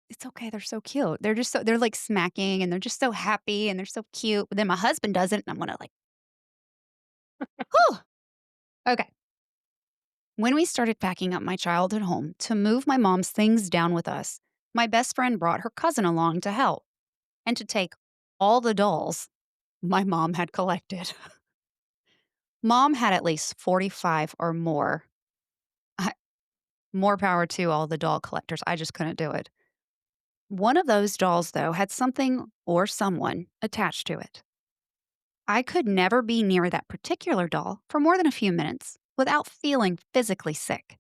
It's okay. They're so cute. They're like smacking and they're just so happy and they're so cute. But then my husband does it and I'm gonna like, whew. Okay. When we started packing up my childhood home to move my mom's things down with us, my best friend brought her cousin along to help and to take all the dolls my mom had collected. Mom had at least 45 or more. I, more power to all the doll collectors. I just couldn't do it. One of those dolls, though, had something or someone attached to it. I could never be near that particular doll for more than a few minutes without feeling physically sick.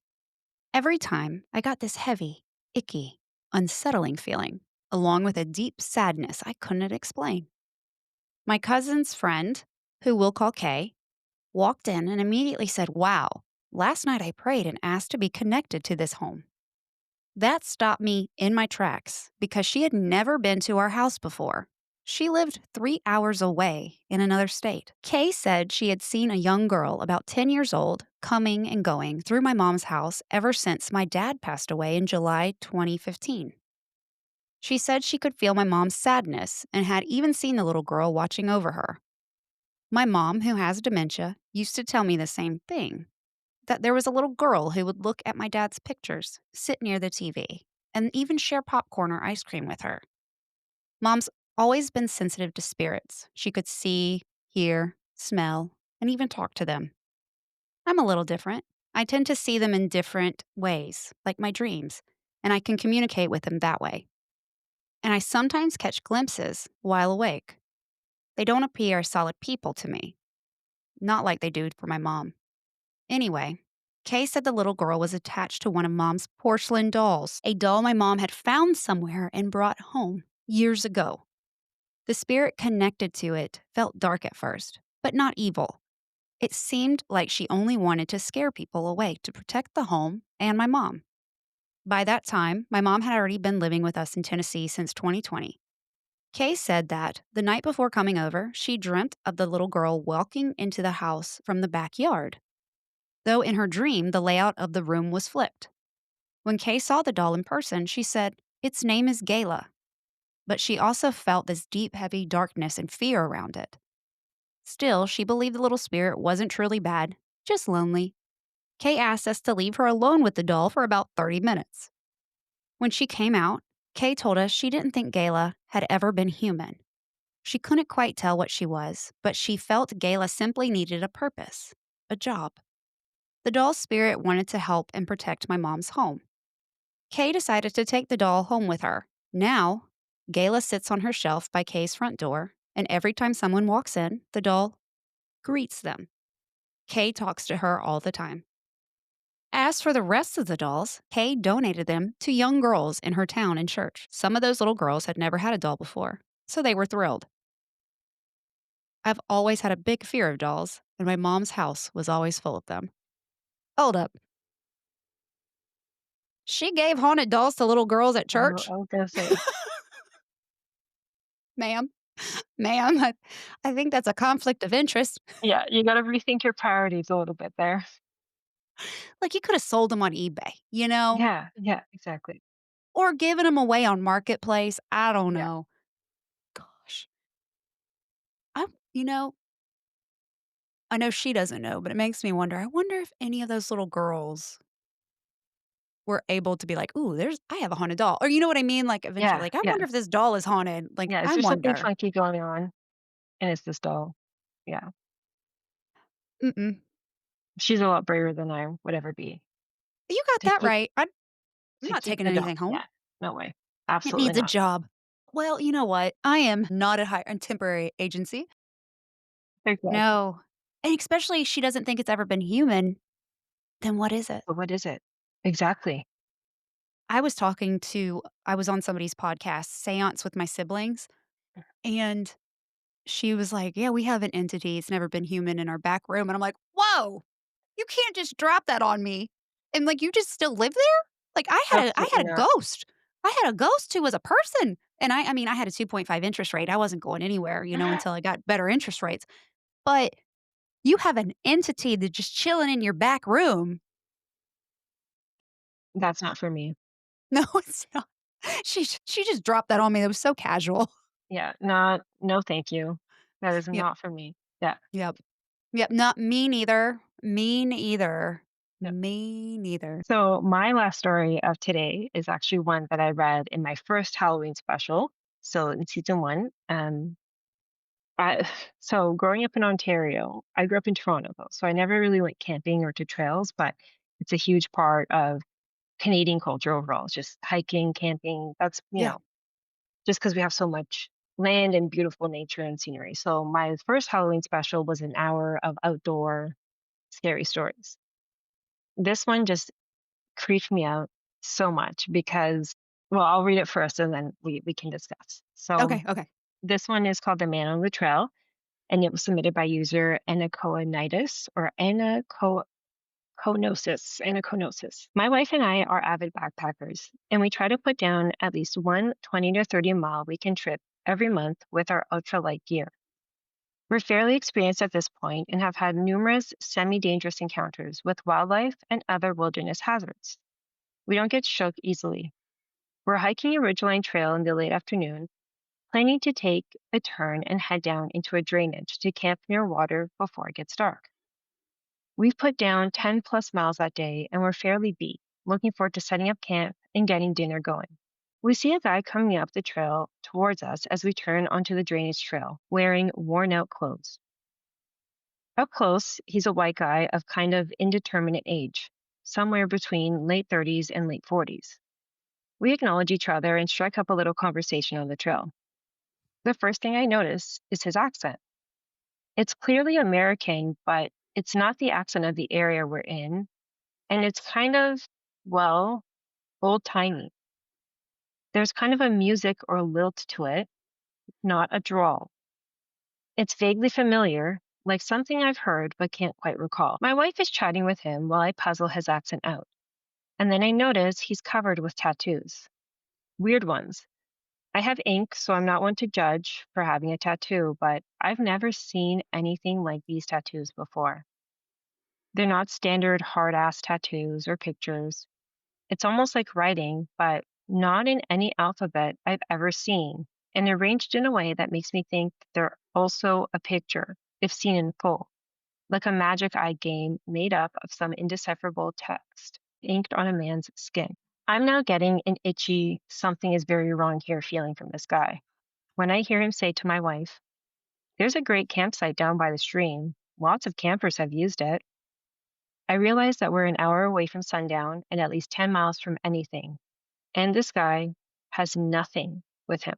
Every time I got this heavy, icky, unsettling feeling, along with a deep sadness I couldn't explain. My cousin's friend, who we'll call Kay, walked in and immediately said, "Wow, last night I prayed and asked to be connected to this home." That stopped me in my tracks because she had never been to our house before. She lived 3 hours away in another state. Kay said she had seen a young girl about 10 years old coming and going through my mom's house ever since my dad passed away in July 2015. She said she could feel my mom's sadness and had even seen the little girl watching over her. My mom, who has dementia, used to tell me the same thing, that there was a little girl who would look at my dad's pictures, sit near the TV, and even share popcorn or ice cream with her. Mom's always been sensitive to spirits. She could see, hear, smell, and even talk to them. I'm a little different. I tend to see them in different ways, like my dreams, and I can communicate with them that way. And I sometimes catch glimpses while awake. They don't appear as solid people to me, not like they do for my mom. Anyway, Kay said the little girl was attached to one of Mom's porcelain dolls, a doll my mom had found somewhere and brought home years ago. The spirit connected to it felt dark at first, but not evil. It seemed like she only wanted to scare people away to protect the home and my mom. By that time, my mom had already been living with us in Tennessee since 2020. Kay said that the night before coming over, she dreamt of the little girl walking into the house from the backyard, though in her dream, the layout of the room was flipped. When Kay saw the doll in person, she said, "Its name is Gala." But she also felt this deep, heavy darkness and fear around it. Still, she believed the little spirit wasn't truly bad, just lonely. Kay asked us to leave her alone with the doll for about 30 minutes. When she came out, Kay told us she didn't think Gala had ever been human. She couldn't quite tell what she was, but she felt Gala simply needed a purpose, a job. The doll spirit wanted to help and protect my mom's home. Kay decided to take the doll home with her. Now, Gala sits on her shelf by Kay's front door, and every time someone walks in, the doll greets them. Kay talks to her all the time. As for the rest of the dolls, Kay donated them to young girls in her town and church. Some of those little girls had never had a doll before, so they were thrilled. I've always had a big fear of dolls, and my mom's house was always full of them. Hold up. She gave haunted dolls to little girls at church? I was gonna say, Ma'am, ma'am, I think that's a conflict of interest. yeah, you gotta rethink your priorities a little bit there. Like, you could have sold them on eBay, Yeah, yeah, exactly. or given them away on Marketplace. I don't Yeah, know. Gosh. I, you know, I know she doesn't know, but it makes me wonder. I wonder if any of those little girls were able to be like, "Ooh, I have a haunted doll." Or you know what I mean? Like, eventually, yeah, like, "I yeah, wonder if this doll is haunted." Like, yeah. Is I there something wonder. funky going on? And it's this doll. Yeah, Mm-mm. she's a lot braver than I would ever be You got to that keep right. I'm to not keep taking the doll. anything home. Yeah, no way, It absolutely needs a not. job. Well, you know what? I am not a temporary agency. Exactly. No. And especially she doesn't think it's ever been human, then what is it? But what is it? Exactly. I was on somebody's podcast, Seance with my siblings, and she was like, "Yeah, we have an entity. It's never been human in our back room." And I'm like, "Whoa, you can't just drop that on me." And like, you just still live there? Like I Absolutely had a not. ghost. I had a ghost who was a person. And I mean, I had a 2.5 interest rate. I wasn't going anywhere, until I got better interest rates. But you have an entity that's just chilling in your back room. That's not for me. No, it's not. She just dropped that on me. That was so casual. Yeah, not no thank you. That is Yep. not for me. Yeah, Yep. Yep. Not me neither. Me neither. no. Me neither. So my last story of today is actually one that I read in my first Halloween special. So in season one, I so growing up in Ontario, I grew up in Toronto though, so I never really went camping or to trails, but it's a huge part of Canadian culture overall. It's just hiking, camping. That's Yeah. just because we have so much land and beautiful nature and scenery. So my first Halloween special was an hour of outdoor scary stories. This one just creeped me out so much because, well, I'll read it first and then we can discuss. So Okay. Okay. this one is called The Man on the Trail, and it was submitted by user Anacoanitis or Anaconosis. My wife and I are avid backpackers, and we try to put down at least one 20 to 30 mile weekend trip every month with our ultralight gear. We're fairly experienced at this point and have had numerous semi dangerous encounters with wildlife and other wilderness hazards. We don't get shook easily. We're hiking a ridgeline trail in the late afternoon, planning to take a turn and head down into a drainage to camp near water before it gets dark. We've put down 10 plus miles that day and we're fairly beat, looking forward to setting up camp and getting dinner going. We see a guy coming up the trail towards us as we turn onto the drainage trail, wearing worn out clothes. Up close, he's a white guy of kind of indeterminate age, somewhere between late 30s and late 40s. We acknowledge each other and strike up a little conversation on the trail. The first thing I notice is his accent. It's clearly American, but it's not the accent of the area we're in, and it's kind of, well, old timey. There's kind of a music or lilt to it, not a drawl. It's vaguely familiar, like something I've heard but can't quite recall. My wife is chatting with him while I puzzle his accent out, and then I notice he's covered with tattoos. Weird ones. I have ink, so I'm not one to judge for having a tattoo, but I've never seen anything like these tattoos before. They're not standard hard ass tattoos or pictures. It's almost like writing, but not in any alphabet I've ever seen, and arranged in a way that makes me think they're also a picture, if seen in full, like a magic eye game made up of some indecipherable text inked on a man's skin. I'm now getting an itchy, something is very wrong here feeling from this guy. When I hear him say to my wife, "There's a great campsite down by the stream. Lots of campers have used it." I realize that we're an hour away from sundown and at least 10 miles from anything. And this guy has nothing with him.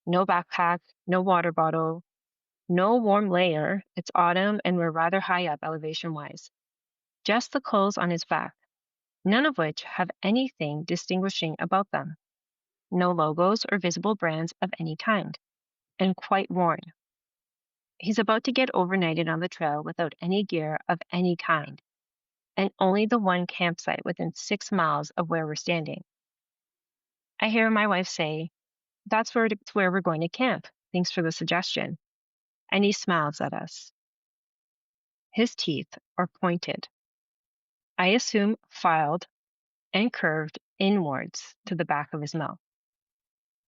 No backpack, no water bottle, no warm layer. It's autumn and we're rather high up elevation wise. Just the clothes on his back, none of which have anything distinguishing about them. No logos or visible brands of any kind, and quite worn. He's about to get overnighted on the trail without any gear of any kind, and only the one campsite within 6 miles of where we're standing. I hear my wife say, "That's where we're going to camp. Thanks for the suggestion." And he smiles at us. His teeth are pointed. I assume filed and curved inwards to the back of his mouth.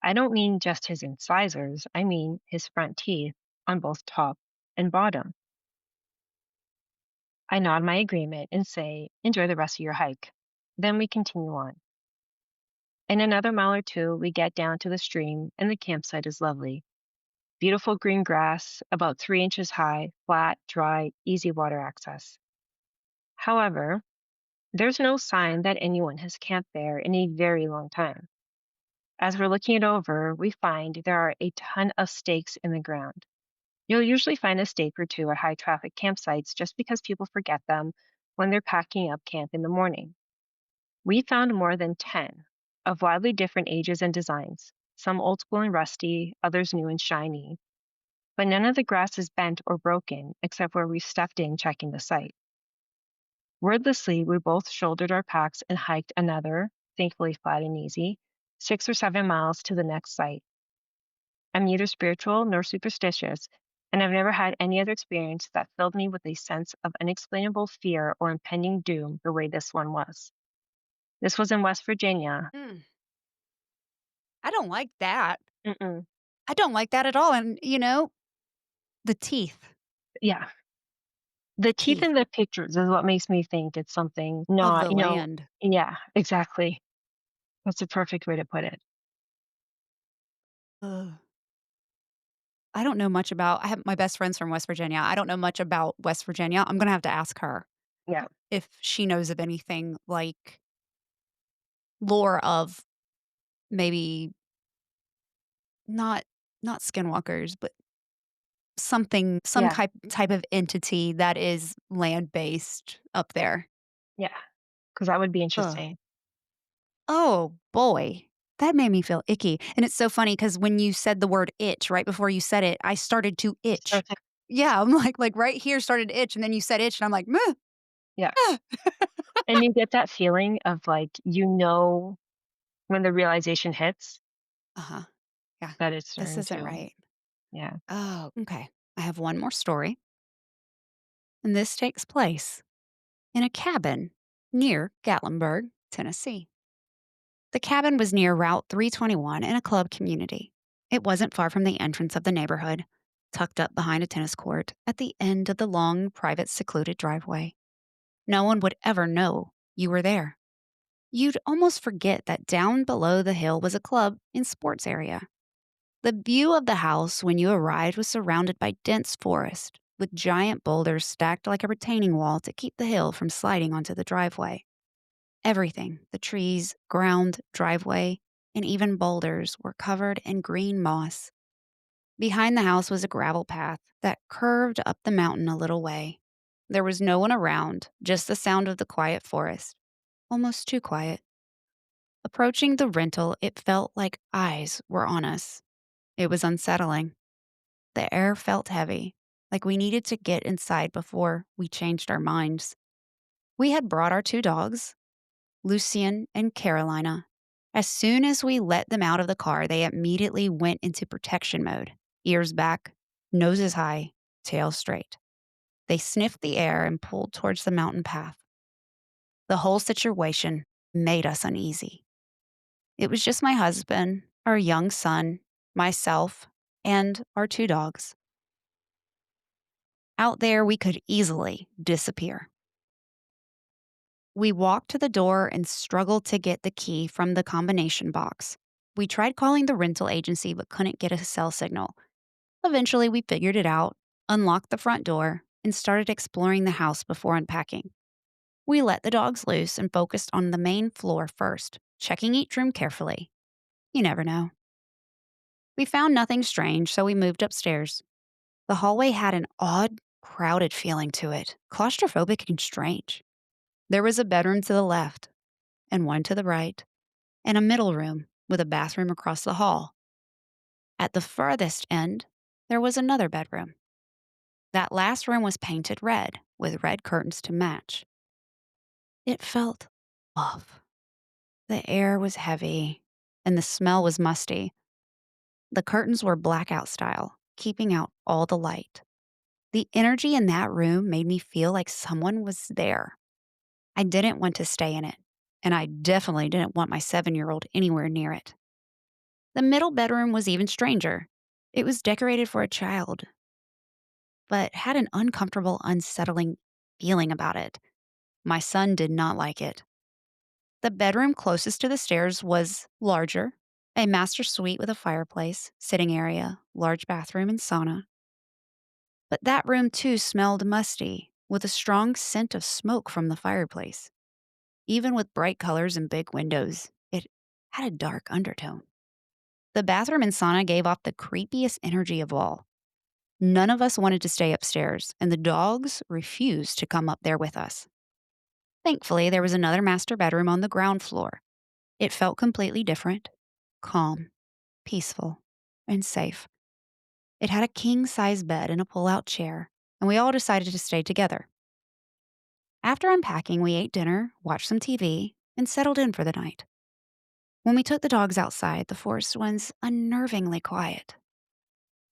I don't mean just his incisors, I mean his front teeth on both top and bottom. I nod my agreement and say, "Enjoy the rest of your hike." Then we continue on. In another mile or two, we get down to the stream, and the campsite is lovely. Beautiful green grass, about 3 inches high, flat, dry, easy water access. However, there's no sign that anyone has camped there in a very long time. As we're looking it over, we find there are a ton of stakes in the ground. You'll usually find a stake or two at high traffic campsites just because people forget them when they're packing up camp in the morning. We found more than 10 of wildly different ages and designs, some old school and rusty, others new and shiny, but none of the grass is bent or broken except where we stepped in checking the site. Wordlessly, we both shouldered our packs and hiked another, thankfully flat and easy, 6 or 7 miles to the next site. I'm neither spiritual nor superstitious, and I've never had any other experience that filled me with a sense of unexplainable fear or impending doom the way this one was. This was in West Virginia. Mm, I don't like that. Mm-mm. I don't like that at all. And, the teeth, Yeah. The teeth teeth in the pictures is what makes me think it's something of not, the land. yeah, exactly. That's a perfect way to put it. Ugh. I don't know much about I have my best friend's from West Virginia. I don't know much about West Virginia. I'm gonna have to ask her Yeah. if she knows of anything like lore of maybe not not skinwalkers, but some Yeah. type of entity that is land-based up there. Yeah. Because that would be Ugh. interesting. Oh, boy. That made me feel icky, and it's so funny because when you said the word itch right before you said it, I started to itch. Start to- Yeah, I'm like right here started to itch, and then you said itch, and I'm like, "Meh, Yeah. ah." And you get that feeling of like, when the realization hits, Uh-huh. Yeah, that it's this turned isn't to. right. Yeah. Oh, okay. I have one more story, and this takes place in a cabin near Gatlinburg, Tennessee. The cabin was near Route 321 in a club community. It wasn't far from the entrance of the neighborhood, tucked up behind a tennis court at the end of the long, private, secluded driveway. No one would ever know you were there. You'd almost forget that down below the hill was a club and sports area. The view of the house when you arrived was surrounded by dense forest, with giant boulders stacked like a retaining wall to keep the hill from sliding onto the driveway. Everything, the trees, ground, driveway, and even boulders, were covered in green moss. Behind the house was a gravel path that curved up the mountain a little way. There was no one around, just the sound of the quiet forest. Almost too quiet. Approaching the rental, it felt like eyes were on us. It was unsettling. The air felt heavy, like we needed to get inside before we changed our minds. We had brought our two dogs, Lucian and Carolina. As soon as we let them out of the car, they immediately went into protection mode, ears back, noses high, tail straight. They sniffed the air and pulled towards the mountain path. The whole situation made us uneasy. It was just my husband, our young son, myself, and our two dogs. Out there, we could easily disappear. We walked to the door and struggled to get the key from the combination box. We tried calling the rental agency but couldn't get a cell signal. Eventually, we figured it out, unlocked the front door, and started exploring the house before unpacking. We let the dogs loose and focused on the main floor first, checking each room carefully. You never know. We found nothing strange, so we moved upstairs. The hallway had an odd, crowded feeling to it, claustrophobic and strange. There was a bedroom to the left, and one to the right, and a middle room with a bathroom across the hall. At the farthest end, there was another bedroom. That last room was painted red, with red curtains to match. It felt off. The air was heavy, and the smell was musty. The curtains were blackout style, keeping out all the light. The energy in that room made me feel like someone was there. I didn't want to stay in it, and I definitely didn't want my 7-year-old anywhere near it. The middle bedroom was even stranger. It was decorated for a child, but had an uncomfortable, unsettling feeling about it. My son did not like it. The bedroom closest to the stairs was larger, a master suite with a fireplace, sitting area, large bathroom, and sauna. But that room too smelled musty, with a strong scent of smoke from the fireplace. Even with bright colors and big windows, it had a dark undertone. The bathroom and sauna gave off the creepiest energy of all. None of us wanted to stay upstairs, and the dogs refused to come up there with us. Thankfully, there was another master bedroom on the ground floor. It felt completely different, calm, peaceful, and safe. It had a king-size bed and a pull-out chair, and we all decided to stay together. After unpacking, we ate dinner, watched some TV, and settled in for the night. When we took the dogs outside, the forest was unnervingly quiet.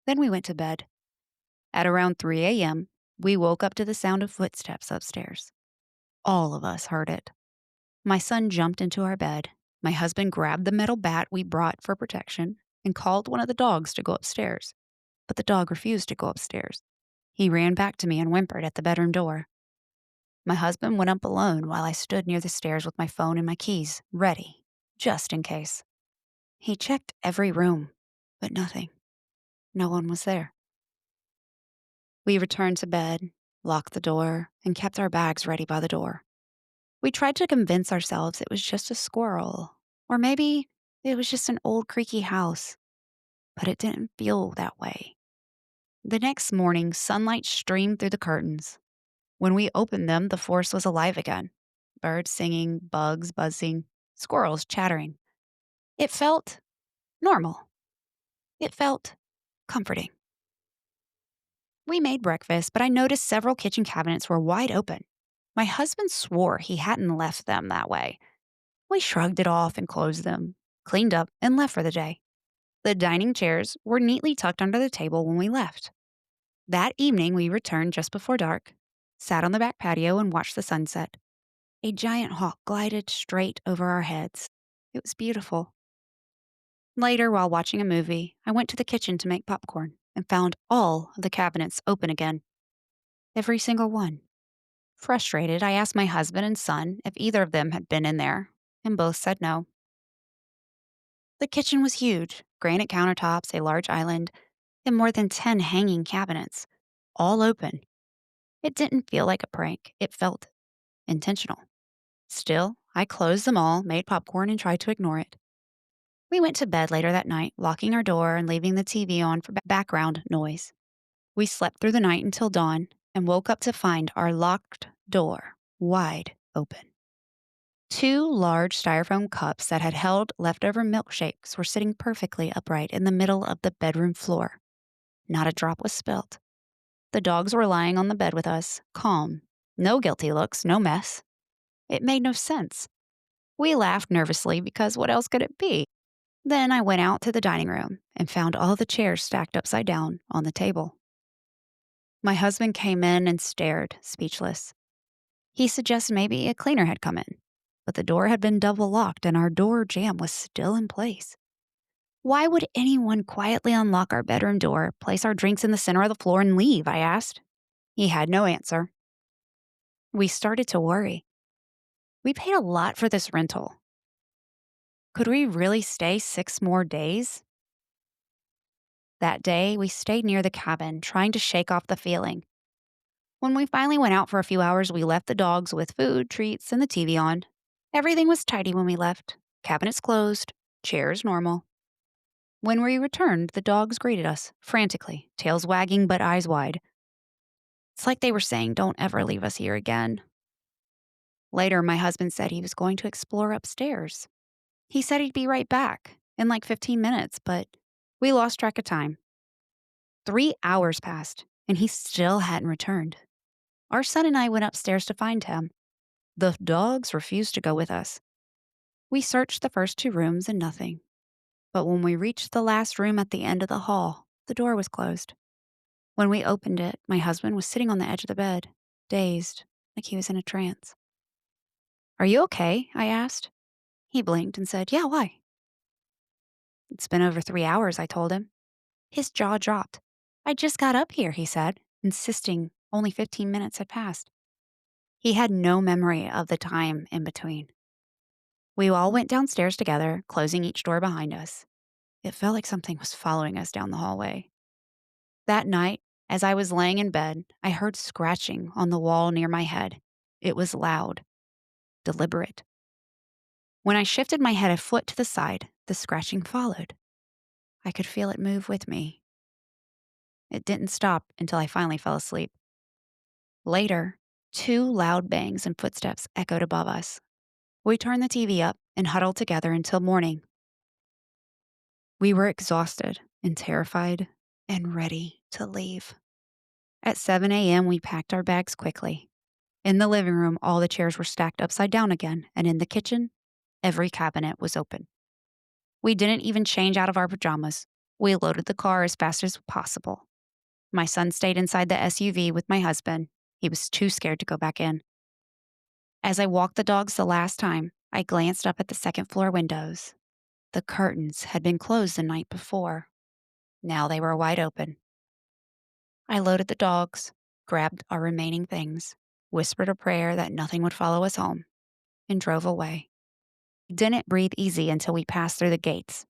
Then we went to bed. At around 3 a.m., we woke up to the sound of footsteps upstairs. All of us heard it. My son jumped into our bed. My husband grabbed the metal bat we brought for protection and called one of the dogs to go upstairs. But the dog refused to go upstairs. He ran back to me and whimpered at the bedroom door. My husband went up alone while I stood near the stairs with my phone and my keys, ready, just in case. He checked every room, but nothing. No one was there. We returned to bed, locked the door, and kept our bags ready by the door. We tried to convince ourselves it was just a squirrel, or maybe it was just an old creaky house, but it didn't feel that way. The next morning, sunlight streamed through the curtains. When we opened them, the forest was alive again. Birds singing, bugs buzzing, squirrels chattering. It felt normal. It felt comforting. We made breakfast, but I noticed several kitchen cabinets were wide open. My husband swore he hadn't left them that way. We shrugged it off and closed them, cleaned up, and left for the day. The dining chairs were neatly tucked under the table when we left. That evening, we returned just before dark, sat on the back patio, and watched the sunset. A giant hawk glided straight over our heads. It was beautiful. Later, while watching a movie, I went to the kitchen to make popcorn and found all of the cabinets open again. Every single one. Frustrated, I asked my husband and son if either of them had been in there, and both said no. The kitchen was huge, granite countertops, a large island, and more than 10 hanging cabinets, all open. It didn't feel like a prank, it felt intentional. Still, I closed them all, made popcorn, and tried to ignore it. We went to bed later that night, locking our door and leaving the TV on for background noise. We slept through the night until dawn and woke up to find our locked door wide open. Two large styrofoam cups that had held leftover milkshakes were sitting perfectly upright in the middle of the bedroom floor. Not a drop was spilt. The dogs were lying on the bed with us, calm. No guilty looks, no mess. It made no sense. We laughed nervously because what else could it be? Then I went out to the dining room and found all the chairs stacked upside down on the table. My husband came in and stared, speechless. He suggested maybe a cleaner had come in, but the door had been double locked and our door jamb was still in place. Why would anyone quietly unlock our bedroom door, place our drinks in the center of the floor, and leave? I asked. He had no answer. We started to worry. We paid a lot for this rental. Could we really stay 6 more days? That day, we stayed near the cabin, trying to shake off the feeling. When we finally went out for a few hours, we left the dogs with food, treats, and the TV on. Everything was tidy when we left. Cabinets closed, chairs normal. When we returned, the dogs greeted us, frantically, tails wagging but eyes wide. It's like they were saying, "Don't ever leave us here again." Later, my husband said he was going to explore upstairs. He said he'd be right back in like 15 minutes, but we lost track of time. 3 hours passed, and he still hadn't returned. Our son and I went upstairs to find him. The dogs refused to go with us. We searched the first 2 rooms and nothing. But when we reached the last room at the end of the hall, the door was closed. When we opened it, my husband was sitting on the edge of the bed, dazed, like he was in a trance. "Are you okay?" I asked. He blinked and said, "Yeah, why?" "It's been over 3 hours," I told him. His jaw dropped. "I just got up here," he said, insisting only 15 minutes had passed. He had no memory of the time in between. We all went downstairs together, closing each door behind us. It felt like something was following us down the hallway. That night, as I was laying in bed, I heard scratching on the wall near my head. It was loud, deliberate. When I shifted my head a foot to the side, the scratching followed. I could feel it move with me. It didn't stop until I finally fell asleep. Later, 2 loud bangs and footsteps echoed above us. We turned the TV up and huddled together until morning. We were exhausted and terrified and ready to leave. At 7 a.m., we packed our bags quickly. In the living room, all the chairs were stacked upside down again, and in the kitchen, every cabinet was open. We didn't even change out of our pajamas. We loaded the car as fast as possible. My son stayed inside the SUV with my husband. He was too scared to go back in. As I walked the dogs the last time, I glanced up at the second floor windows. The curtains had been closed the night before. Now they were wide open. I loaded the dogs, grabbed our remaining things, whispered a prayer that nothing would follow us home, and drove away. Didn't breathe easy until we passed through the gates.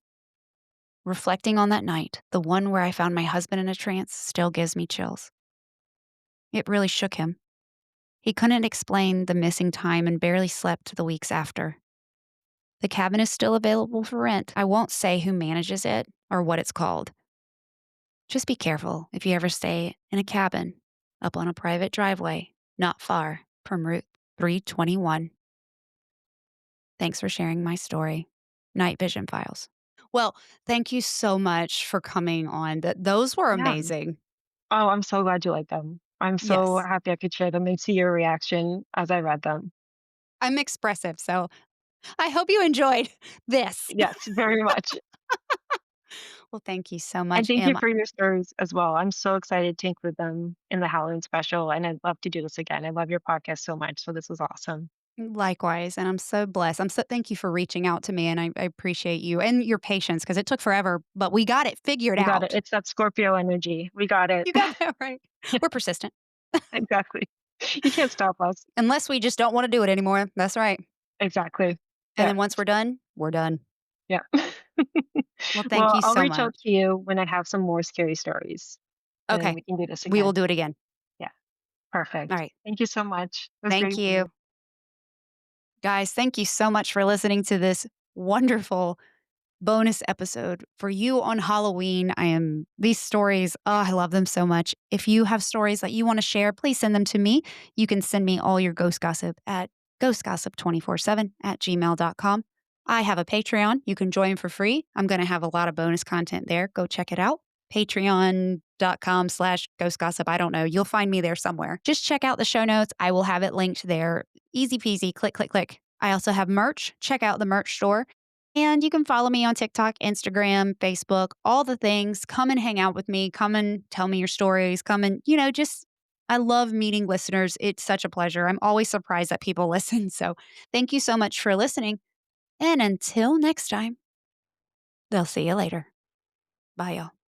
Reflecting on that night, the one where I found my husband in a trance still gives me chills. It really shook him. He couldn't explain the missing time and barely slept the weeks after. The cabin is still available for rent. I won't say who manages it or what it's called. Just be careful if you ever stay in a cabin up on a private driveway not far from Route 321. Thanks for sharing my story. Night Vision Files. Well, thank you so much for coming on. Those were Yeah. amazing. Oh, I'm so glad you like them. I'm so Yes. happy I could share them and see your reaction as I read them. I'm expressive, so I hope you enjoyed this. Yes, very much. Well, thank you so And much, thank you Em. for your stories as well. I'm so excited to include them in the Halloween special, and I'd love to do this again. I love your podcast so much, so this was awesome. Likewise, and I'm so blessed. I'm so thank you for reaching out to me, and I appreciate you and your patience because it took forever, but we got it figured We got it. out. It's that Scorpio energy. We got it. You got that right. Yeah, We're persistent. exactly. You can't stop us. Unless we just don't wanna do it anymore. That's right. Exactly. And Yeah. then once we're done, we're done. Yeah. Well, thank Well, you I'll so reach out much. to you when I have some more scary stories, and then Okay. we can do this We will again. do it again. Yeah. All Perfect. right. Thank you so much. It was Thank great meeting you. you. Guys, thank you so much for listening to this wonderful bonus episode for you on Halloween. These stories, oh, I love them so much. If you have stories that you want to share, please send them to me. You can send me all your ghost gossip at ghostgossip247@gmail.com. I have a Patreon. You can join for free. I'm going to have a lot of bonus content there. Go check it out. Patreon.com/ghost gossip. I don't know. You'll find me there somewhere. Just check out the show notes. I will have it linked there. Easy peasy. Click, click, click. I also have merch. Check out the merch store. And you can follow me on TikTok, Instagram, Facebook, all the things. Come and hang out with me. Come and tell me your stories. Come and, just, I love meeting listeners. It's such a pleasure. I'm always surprised that people listen. So thank you so much for listening. And until next time, they'll see you later. Bye, y'all.